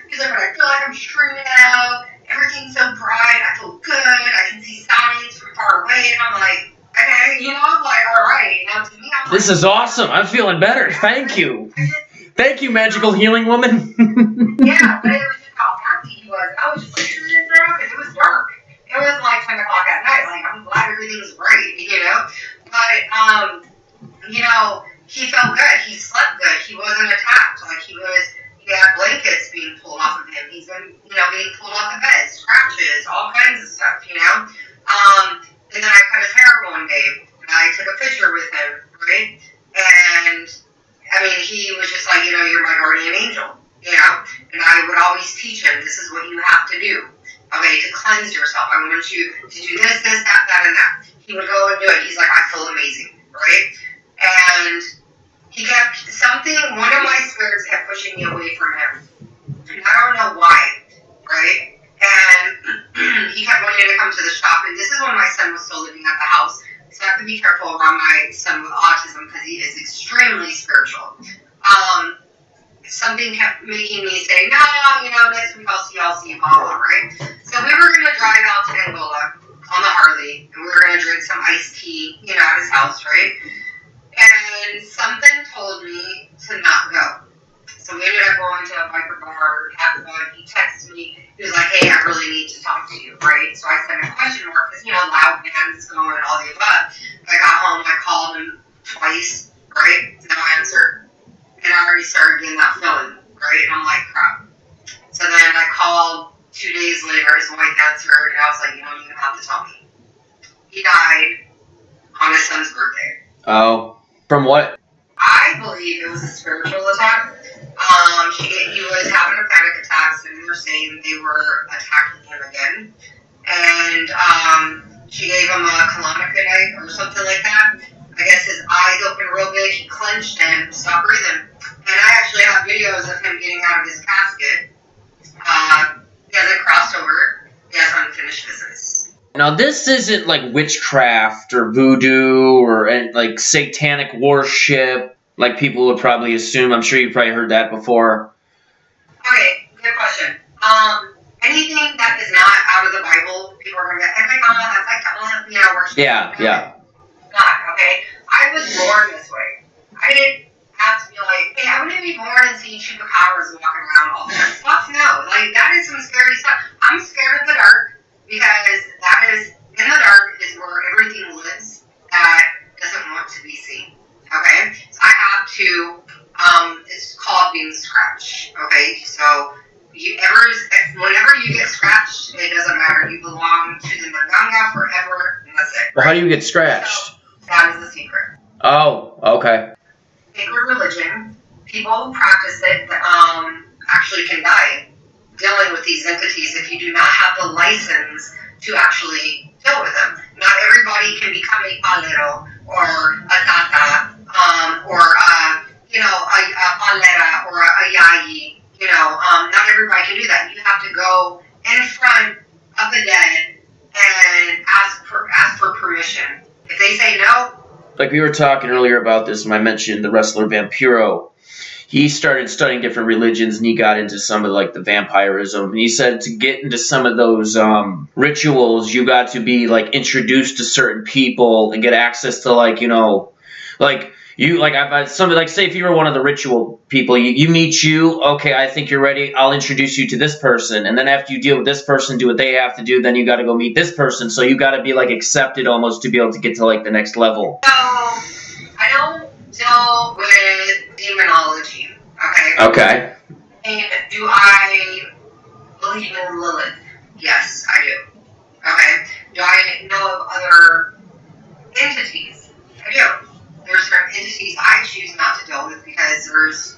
He's like, but I feel like I'm streaming out. Everything's so bright. I feel good. I can see signs from far away. And I'm like, okay, I'm like, all right. To me, I'm this is awesome. I'm feeling better. Thank you. Thank you, magical healing woman. Yeah, but it was just how happy he was. I was just like, because it was dark. It was like 10 o'clock at night. Like, I'm glad everything's bright, But, he felt good. He slept good. He wasn't attacked. Like, he had blankets being pulled off of him. He's been, being pulled off the bed, scratches, all kinds of stuff, And then I cut his hair one day, and I took a picture with him, right? And, he was just like, you're my guardian angel, And I would always teach him, this is what you have to do, to cleanse yourself. I want you to do this, that, and that. He would go and do it. He's like, I feel amazing, right? And he kept one of my spirits kept pushing me away from him. And I don't know why, right? And he kept wanting because he is extremely spiritual. Something kept making me say, no, next week I'll see you, blah, blah, right? So we were going to drive out to Angola on the Harley, and we were going to drink some iced tea, at his house, right? And something told me to not go. So we ended up going to a biker bar, had fun. He texted me. He was like, hey, I really need to talk to you, right? So I sent a question mark because, loud bands going and all the above. I got home, I called him twice, right? No answer. And I already started getting that feeling, right? And I'm like, crap. So then I called 2 days later, his wife answered, and I was like, you have to tell me. He died on his son's birthday. Oh, from what? I believe it was a spiritual attack. He was having a panic attack, so they were saying they were attacking him again. And she gave him a colonic or something like that. I guess his eyes opened real big, he clenched and stopped breathing. And I actually have videos of him getting out of his casket. He hasn't crossed over. He has unfinished business. Now, this isn't like witchcraft or voodoo or like satanic worship, like people would probably assume. I'm sure you've probably heard that before. Okay, good question. Anything that is not out of the Bible, people are going to be like, oh my God, that's like, worship. Yeah. Not, okay? I was born this way. I didn't have to be like, hey, I wouldn't be born and see chupacabras walking around all the time. Fuck no. Like, that is some scary stuff. I'm scared of the dark because in the dark is where everything lives that doesn't want to be seen. Okay? So I have to, it's called being scratched. Okay? So, whenever you get scratched, it doesn't matter. You belong to the Naganga forever, and that's it. Well, how do you get scratched? So, that is the secret. Oh, okay. Sacred religion, people who practice it actually can die dealing with these entities if you do not have the license to actually deal with them. Not everybody can become a palero or a tata or a palera or a yayi. Not everybody can do that. You have to go in front of the dead and ask for permission. If they say no. Like we were talking earlier about this when I mentioned the wrestler Vampiro. He started studying different religions and he got into some of like the vampirism. And he said to get into some of those rituals, you got to be like introduced to certain people and get access to say if you were one of the ritual people, you meet okay, I think you're ready, I'll introduce you to this person, and then after you deal with this person, do what they have to do, then you got to go meet this person, so you got to be like accepted almost to be able to get to like the next level. So, I don't deal with demonology, Okay. And do I believe in Lilith? Yes, I do. Okay. Do I know of other entities? I do. There's certain entities I choose not to deal with because there's,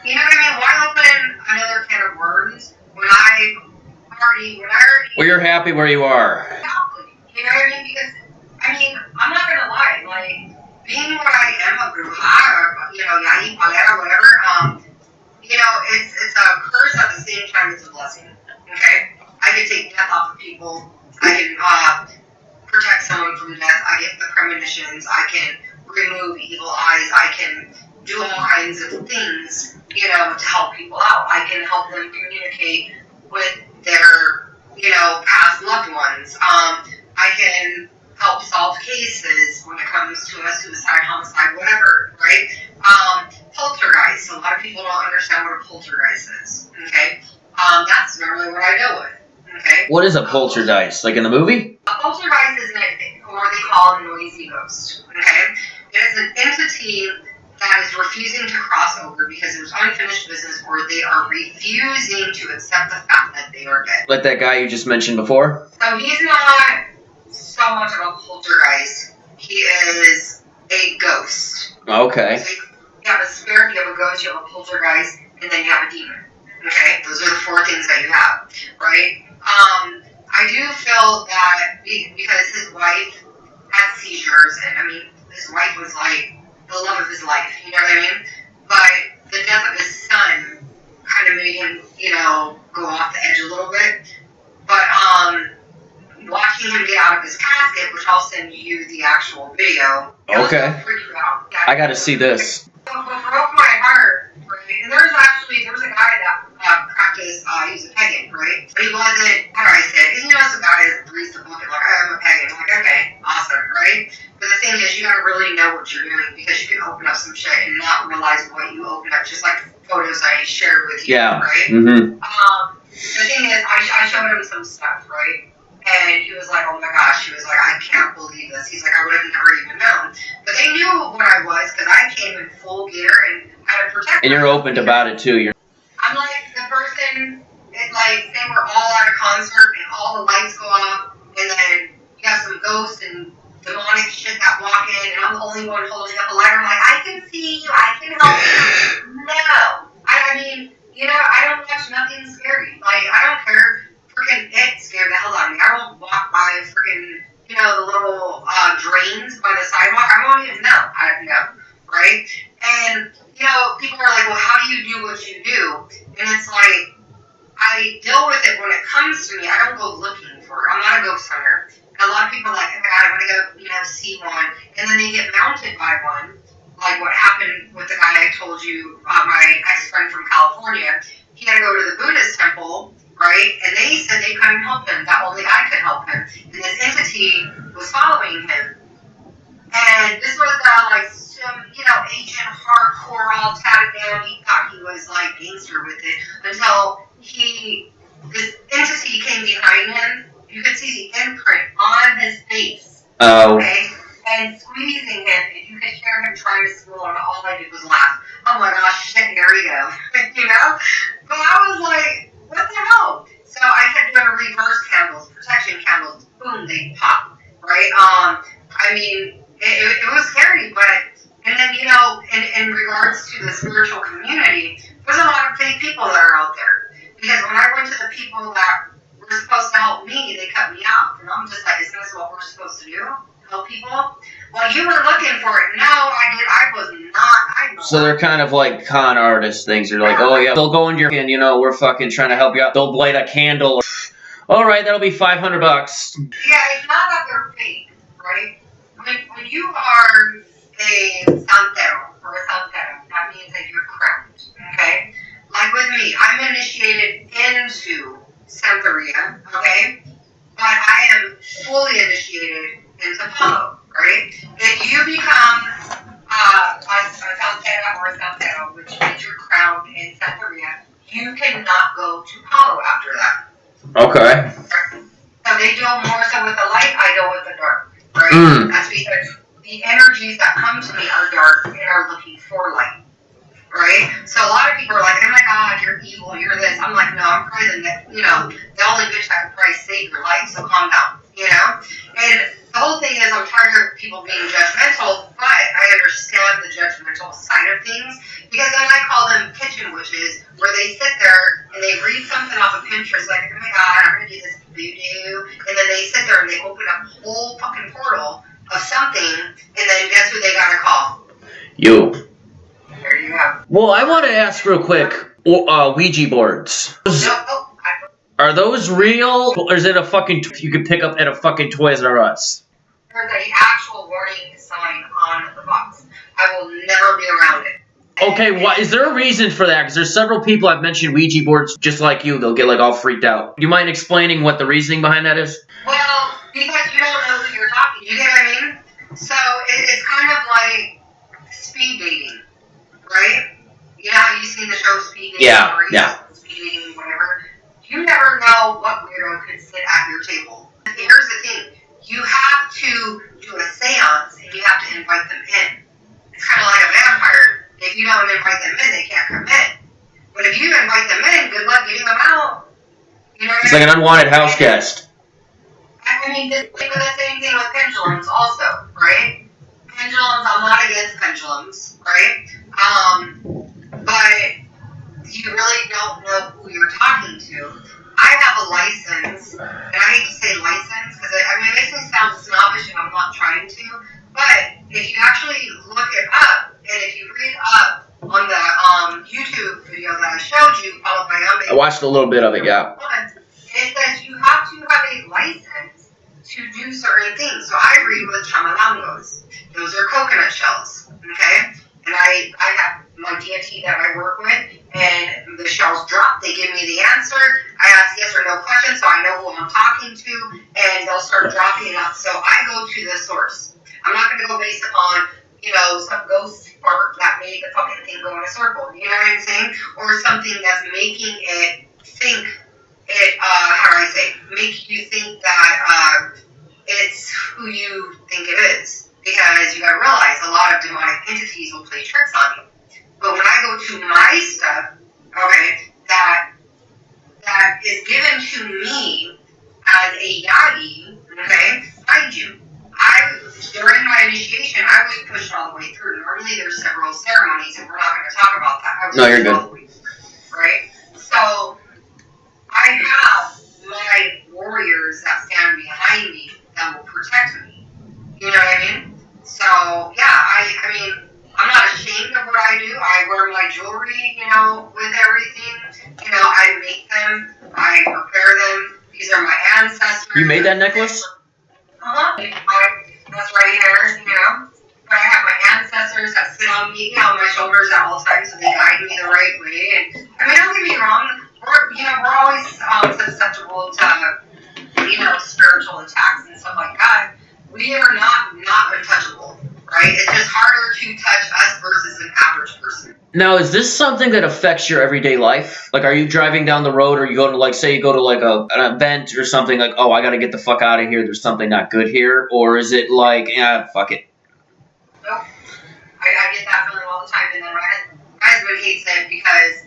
why open another can of worms when I already. Well, you're happy where you are. Exactly. You know what I mean? Because, I'm not gonna lie, like, being what I am, a bruja, or, yayi, palera, whatever, it's a curse at the same time it's a blessing, okay? I can take death off of people, I can, protect someone from death, I get the premonitions, I can remove evil eyes, I can do all kinds of things, to help people out. I can help them communicate with their, past loved ones. I can help solve cases when it comes to a suicide, homicide, whatever, right? Poltergeist. A lot of people don't understand what a poltergeist is, okay? That's normally what I deal with, okay? What is a poltergeist? Like in a movie? A poltergeist is what they call a noisy ghost, okay? It is an entity that is refusing to cross over because there's unfinished business or they are refusing to accept the fact that they are dead. Like that guy you just mentioned before? So he's not so much of a poltergeist. He is a ghost. Okay. So you have a spirit, you have a ghost, you have a poltergeist, and then you have a demon. Okay? Those are the four things that you have, right? I do feel that because his wife had seizures, and his wife was like the love of his life, you know what I mean? But the death of his son kind of made him, go off the edge a little bit. But watching him get out of his casket, which I'll send you the actual video. Okay. Freak you out. Yeah, I gotta see this. What broke my heart, right? And there was a guy that practiced, he was a pagan, right? But he wasn't, how do I say it? You know, some guy that reads the book and like, I'm a pagan. I'm like, okay, awesome, right? But the thing is, you gotta really know what you're doing because you can open up some shit and not realize what you open up, just like photos I shared with you, right? Mm-hmm. The thing is, I showed him some stuff, right? And he was like, oh my gosh, he was like, I can't believe this. He's like, I would have never even known. But they knew what I was because I came in full gear and I had a protector. And you're open about it too. I'm like the person, like, say we're all at a concert and all the lights go off and then you have some ghosts and demonic shit that walk in and I'm the only one holding up a lighter. I'm like, I can see you, I can help you. No. I mean, you know, I don't watch nothing scary. Like, I don't care. Freaking it scared the hell out of me. I won't walk by freaking, you know, the little drains by the sidewalk. I won't even know. I don't know, right? And, you know, people are like, well, how do you do what you do? And it's like, I deal with it when it comes to me. I don't go looking for it. I'm not a ghost hunter. And a lot of people are like, oh my God, I'm going to go, you know, see one. And then they get mounted by one. Like what happened with the guy I told you, my ex-friend from California. He had to go to the Buddhist temple, right? And they said they couldn't help him, that only I could help him. And this entity was following him. And this was like some, you know, Asian hardcore all tatted down. He thought he was like gangster with it until this entity came behind him. You could see the imprint on his face. Oh. Okay? And squeezing him, and you could hear him trying to school, and all I did was laugh. Oh my gosh, shit, here we go. You know? But I was like, what the hell? So I kept doing reverse candles, protection candles. Boom, they pop, right? I mean, it was scary, but, and then, you know, in regards to the spiritual community, there's a lot of fake people that are out there. Because when I went to the people that were supposed to help me, they cut me out. And I'm just like, isn't this what we're supposed to do? Help people? Well, you were looking for it. No, I was not. So they're kind of like con artist things. You're like, oh yeah, they'll go into your and you know, we're fucking trying to help you out. They'll light a candle. All right, that'll be $500. Yeah, it's not that they're fake, right? When you are a santero or a santera, that means that you're crowned, okay? Like with me, I'm initiated into Santeria, okay? But I am fully initiated into Palo, right? If you become a Santera or a Santero, which means you're crowned in Santeria, you cannot go to Palo after that. Okay. So they deal more so with the light, I deal with the dark, right? That's because the energies that come to me are dark and are looking for light. Right? So a lot of people are like, oh my God, you're evil, you're this. I'm like, no, I'm probably the only bitch that can probably save your life, so calm down, you know? And the whole thing is I'm tired of people being judgmental, but I understand the judgmental side of things, because then I call them kitchen witches, where they sit there and they read something off of Pinterest, like, oh my God, I'm going to do this voodoo, and then they sit there and they open up a whole fucking portal of something, and then guess who they got to call? You. There you go. Well, I want to ask real quick, Ouija boards. Are those real, or is it a fucking you could pick up at a fucking Toys R Us? There's an actual warning sign on the box. I will never be around it. Okay, why is there a reason for that? Because there's several people I've mentioned Ouija boards just like you. They'll get like all freaked out. Do you mind explaining what the reasoning behind that is? Well, because you don't know who you're talking to. You get what I mean? So it's kind of like speed dating. Right? You know how you've seen the show Speed Dating? Yeah. Speed Dating, whatever. You never know what weirdo could sit at your table. Here's the thing. You have to do a seance and you have to invite them in. It's kind of like a vampire. If you don't invite them in, they can't come in. But if you invite them in, good luck getting them out. You know what It's like an unwanted house guest. I mean, think of the same thing with pendulums also, right? Pendulums, I'm not against pendulums, right? But you really don't know who you're talking to. I have a license, and I hate to say license, because it makes me sound snobbish and I'm not trying to, but if you actually look it up, and if you read up on the YouTube video that I showed you, followed by I watched a little bit of it, yeah. It says you have to have a license to do certain things. So I read with chamalangos. Those are coconut shells, okay? deity that I work with, and the shells drop. They give me the answer. I ask yes or no questions, so I know who I'm talking to, and they'll start dropping it up. So I go to the source. I'm not going to go based upon, some ghost spark that made the fucking thing go in a circle. You know what I'm saying? Or something that's making it think how do I say? Make you think that it's who you think it is. Because you gotta realize a lot of demonic entities will play tricks on you. But when I go to my stuff, okay, that is given to me as a yagi, okay, mind you, during my initiation, I was pushed all the way through. Normally there's several ceremonies, and we're not going to talk about that. I was No, you're good. all the way through, right? So, I have my warriors that stand behind me that will protect me. You know what I mean? So, yeah, I mean, I'm not ashamed of what I do. I wear my jewelry, with everything. I make them. I prepare them. These are my ancestors. You made that necklace? That's right here, But I have my ancestors that sit on me, my shoulders at all times, so they guide me the right way. And I mean, don't get me wrong, we're always susceptible to, spiritual attacks and stuff like that. We are not untouchable, right? It's just harder to touch us versus an average person. Now, is this something that affects your everyday life? Like, are you driving down the road, or you go to, like, say you go to, like, an event or something, like, oh, I gotta get the fuck out of here, there's something not good here? Or is it like, fuck it? Nope. I get that feeling all the time, and then my husband hates it because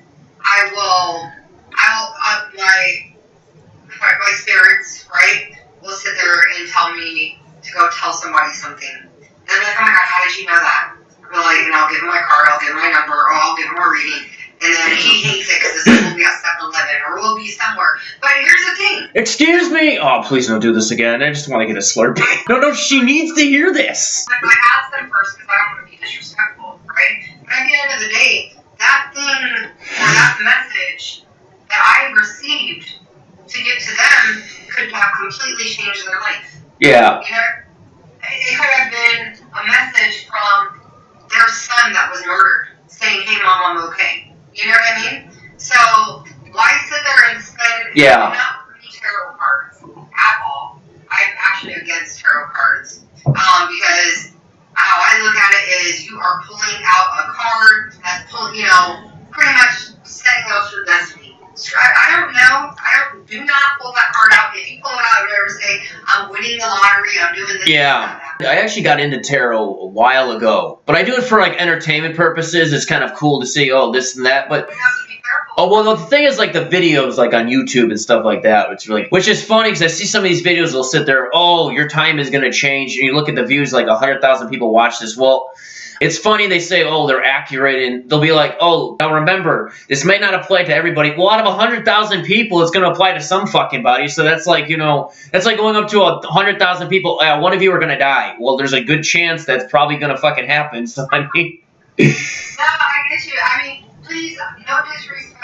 my spirits, right, will sit there and tell me to go tell somebody something. And I'm like, oh my God, how did you know that? I'll like, I'll give him my card, I'll give him my number, or I'll give him a reading. And then he hates it because this will be at 7-Eleven, or we'll be somewhere. But here's the thing. Excuse me? Oh, please don't do this again. I just want to get a Slurpee. No, she needs to hear this. But I ask them first because I don't want to be disrespectful, right? But at the end of the day, that thing, or that message that I received to give to them could have completely changed their life. Yeah. It could have been a message from their son that was murdered, saying, hey, Mom, I'm okay. You know what I mean? So, why sit there and spend... Yeah. Not read tarot cards at all. I'm actually against tarot cards. Because how I look at it is you are pulling out a card that's pretty much setting out your destiny. I don't know. Do not pull that card out. If you pull it out, you ever say, I'm winning the lottery, I'm doing this. Yeah. I actually got into tarot a while ago. But I do it for, like, entertainment purposes. It's kind of cool to see, this and that. But... You have to be careful. Oh, well, the thing is, like, the videos, like, on YouTube and stuff like that, which is funny, because I see some of these videos, they'll sit there, your time is going to change, and you look at the views, like, 100,000 people watch this. Well, it's funny, they say, they're accurate, and they'll be like, now remember, this may not apply to everybody. Well, out of 100,000 people, it's going to apply to some fucking body, so that's like, that's like going up to 100,000 people, one of you are going to die. Well, there's a good chance that's probably going to fucking happen, so I mean... No, I get you. I mean, please, no disrespect.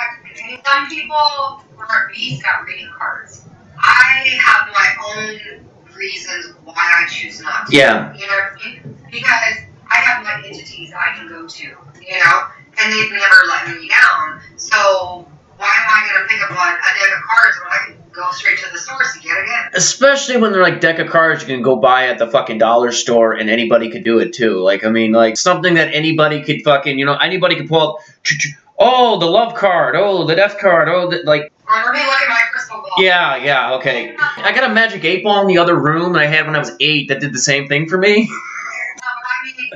Some people are beasts at reading cards. I have my own reasons why I choose not to. Yeah. You know what I mean? Because I have my entities I can go to, and they've never let me down. So why am I going to pick up a deck of cards when I can go straight to the source and get it again? Especially when they're like deck of cards you can go buy at the fucking dollar store, and anybody could do it too. Like, I mean, like, something that anybody could fucking, anybody could pull out, the love card, the death card, like... Let me look at my crystal ball. Yeah, okay. I got a magic 8-ball in the other room that I had when I was 8 that did the same thing for me.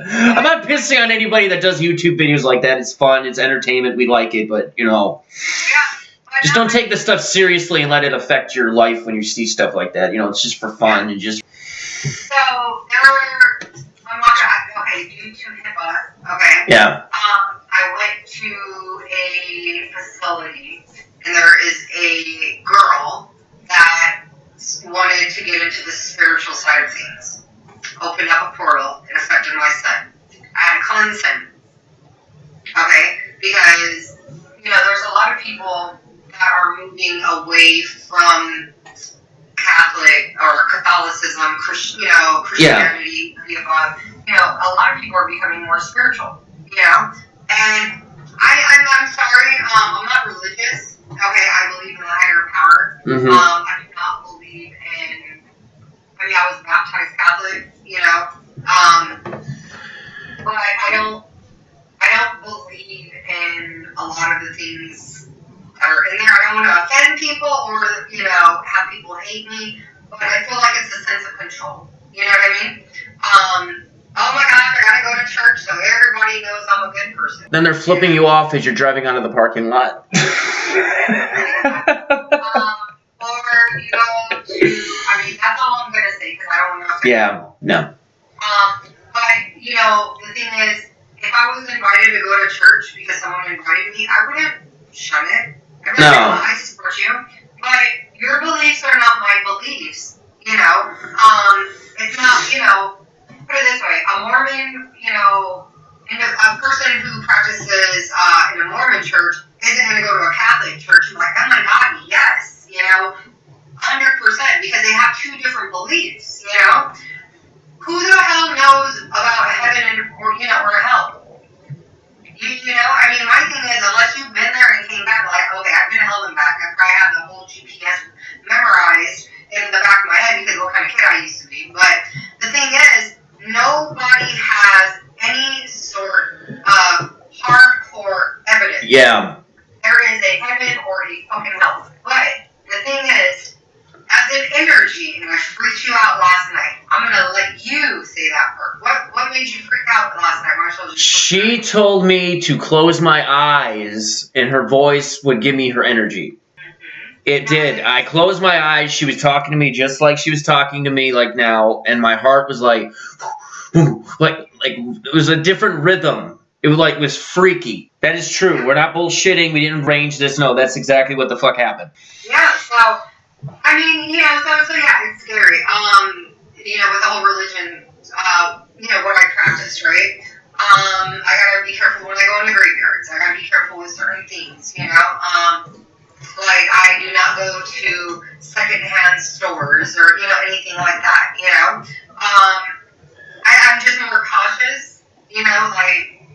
I'm not pissing on anybody that does YouTube videos like that. It's fun, it's entertainment, we like it, but, just don't take this stuff seriously and let it affect your life when you see stuff like that. It's just for fun and just... So, I'm not gonna, due to HIPAA, okay? Yeah. I went to a facility, and there is a girl that wanted to get into the spiritual side of things. Opened up a portal, it affected my son. I had to cleanse him. Okay? Because, there's a lot of people that are moving away from Catholic or Catholicism, Christianity, a lot of people are becoming more spiritual, and I'm not religious. Okay, I believe in a higher power. Mm-hmm. I do not believe in. I mean, I was baptized Catholic, you know. But I don't believe in a lot of the things that are in there. I don't want to offend people or, you know, have people hate me, but I feel like it's a sense of control. You know what I mean? Oh my gosh, I gotta go to church so everybody knows I'm a good person. Then they're flipping you off as you're driving onto the parking lot. Or you go to, I mean, that's all I'm gonna say because I don't want to offend Yeah, no. But, you know, the thing is, if I was invited to go to church because someone invited me, I wouldn't shun it. I'd be like, oh, I support you. But your beliefs are not my beliefs, you know. It's not, you know, put it this way, a Mormon, you know, and a person who practices in a Mormon church isn't going to go to a Catholic church and be like, oh my God, yes, you know, 100%, because they have two different beliefs, you know. Who the hell knows about heaven or, you know, or hell? You know, I mean, my thing is, unless you've been there and came back, like, okay, I've been to hell and back, I probably have the whole GPS memorized in the back of my head because what kind of kid I used to be. But the thing is, nobody has any sort of hardcore evidence. Yeah. There is a heaven or a fucking hell. But the thing is, as an energy, and I freaked you out last night, I'm going to let you say that part. What made you freak out last night, Marshall? She told me to close my eyes, and her voice would give me her energy. Mm-hmm. It did. I closed my eyes. She was talking to me just like she was talking to me like now, and my heart was like it was a different rhythm. It was freaky. That is true. We're not bullshitting. We didn't arrange this. No, that's exactly what the fuck happened. Yeah, so... I mean, you know, so yeah, it's scary. You know, with the whole religion, you know, what I practice, right? I gotta be careful when I go into graveyards. I gotta be careful with certain things, you know? Like, I do not go to secondhand stores or, you know, anything like that, you know? I'm just more cautious, you know, like,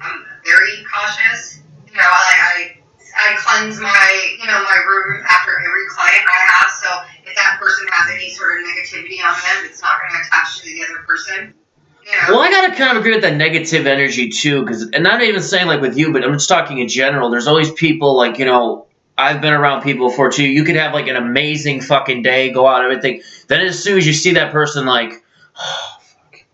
I'm very cautious. You know, I cleanse my, you know, my room after every client I have, so if that person has any sort of negativity on them, it's not going to attach to the other person. You know? Well, I gotta kind of agree with that negative energy too, and not even saying like with you, but I'm just talking in general. There's always people like, you know, I've been around people before too. You could have like an amazing fucking day, go out, everything. Then as soon as you see that person, like, oh, fuck.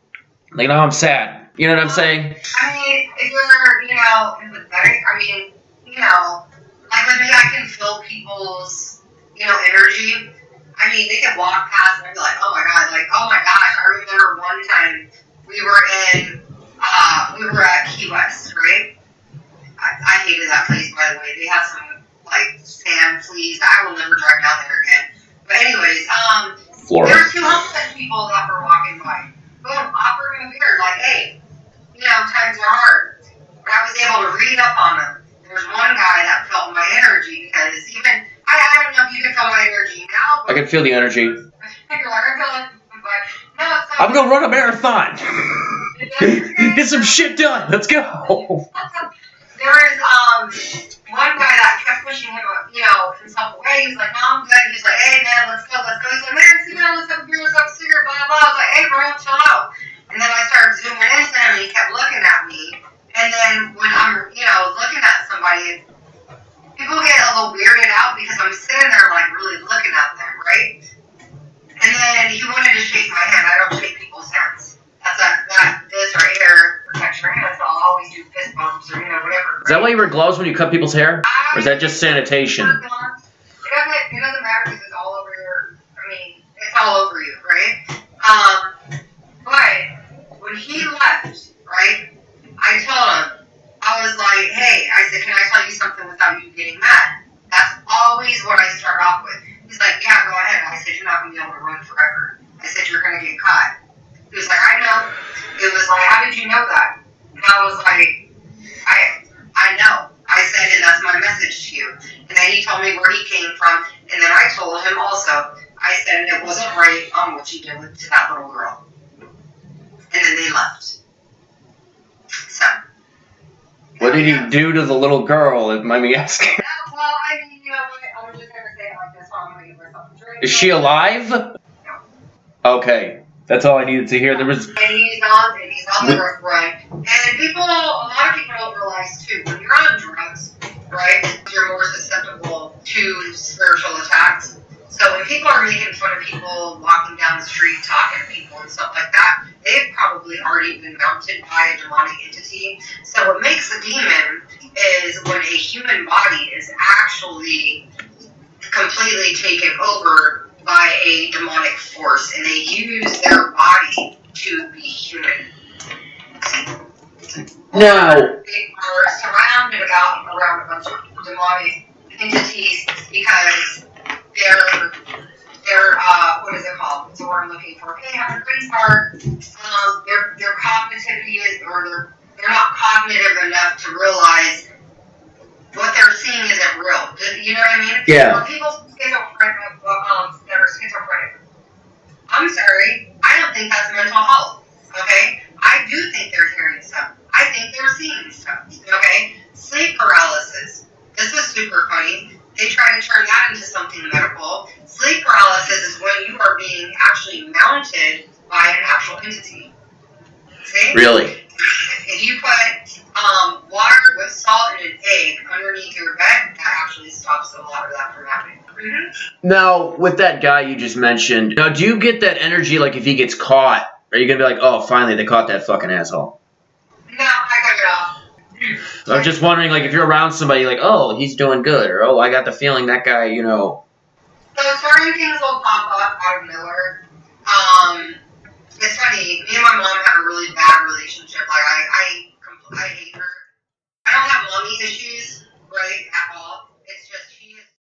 Like, now I'm sad. You know what I'm saying? I mean, if you're, you know, empathetic, I mean, you know, like with me, I can feel people's, you know, energy. I mean, they can walk past and I'd be like, oh my God, like, oh my gosh. I remember one time we were at Key West, right? I hated that place, by the way. They had some, like, sand fleas. I will never drive down there again. But anyways, Florida. there were two homeless people that were walking by. Boom, offered him a beer, like, hey, you know, times are hard. But I was able to read up on them. There was one guy that felt my energy because even, I don't know if you can feel my energy now. I can feel the energy. You're like, I feel it, but no, so. I'm gonna run a marathon. Get some shit done. Let's go. There was one guy that kept pushing him, you know, himself away. He's like, no, I'm good. He's like, hey man, let's go. He's like, man, sit down, let's have a beer, let's have a cigarette, blah blah. I was like, hey bro, chill out. And then I started zooming into him, and he kept looking at me. And then when I'm, you know, looking at somebody, people get a little weirded out because I'm sitting there like really looking at them, right? And then he wanted to shake my hand. I don't shake people's hands. This right here protects your hands. So I'll always do fist bumps or, you know, whatever. Right? Is that why you wear gloves when you cut people's hair? Or is that just sanitation? It doesn't matter because it's all over it's all over you, right? But when he left, right, I told him, I was like, hey, I said, can I tell you something without you getting mad? That's always what I start off with. He's like, yeah, go ahead. I said, you're not going to be able to run forever. I said, you're going to get caught. He was like, I know. It was like, how did you know that? And I was like, I know. I said, and that's my message to you. And then he told me where he came from. And then I told him also, I said it wasn't right on what you did to that little girl. And then they left. So. What What did he do to the little girl? It might be asking. Yeah, well, I mean, you know what? I'm just gonna say it like this. So I'm gonna give myself a drink. Is she alive? No. Okay, that's all I needed to hear. There was. And he's on the rough run. And a lot of people don't realize too, when you're on drugs, right, you're more susceptible to spiritual attacks. So when people are making fun of people walking down the street, talking to people and stuff like that, they've probably already been mounted by a demonic entity. So what makes a demon is when a human body is actually completely taken over by a demonic force, and they use their body to be human. No. They are surrounded around a bunch of demonic entities because they're what is it called? It's the word I'm looking for. Hey, have a great heart. Their cognitivity is, or they're not cognitive enough to realize what they're seeing isn't real. You know what I mean? Yeah. For people that are schizophrenic, I'm sorry, I don't think that's mental health. Okay? I do think they're hearing stuff. I think they're seeing stuff. Okay? Sleep paralysis. This is super funny. They try to turn that into something medical. Sleep paralysis is when you are being actually mounted by an actual entity. See? Really? If you put water with salt and an egg underneath your bed, that actually stops a lot of that from happening. Mm-hmm. Now, with that guy you just mentioned, now do you get that energy like if he gets caught? Are you going to be like, oh, finally they caught that fucking asshole? No, I got it off. I'm just wondering, like, if you're around somebody, like, oh, he's doing good, or oh, I got the feeling that guy, you know. So certain things will pop up out of nowhere. It's funny. Me and my mom have a really bad relationship. Like I hate her. I don't have mommy issues, right, at all.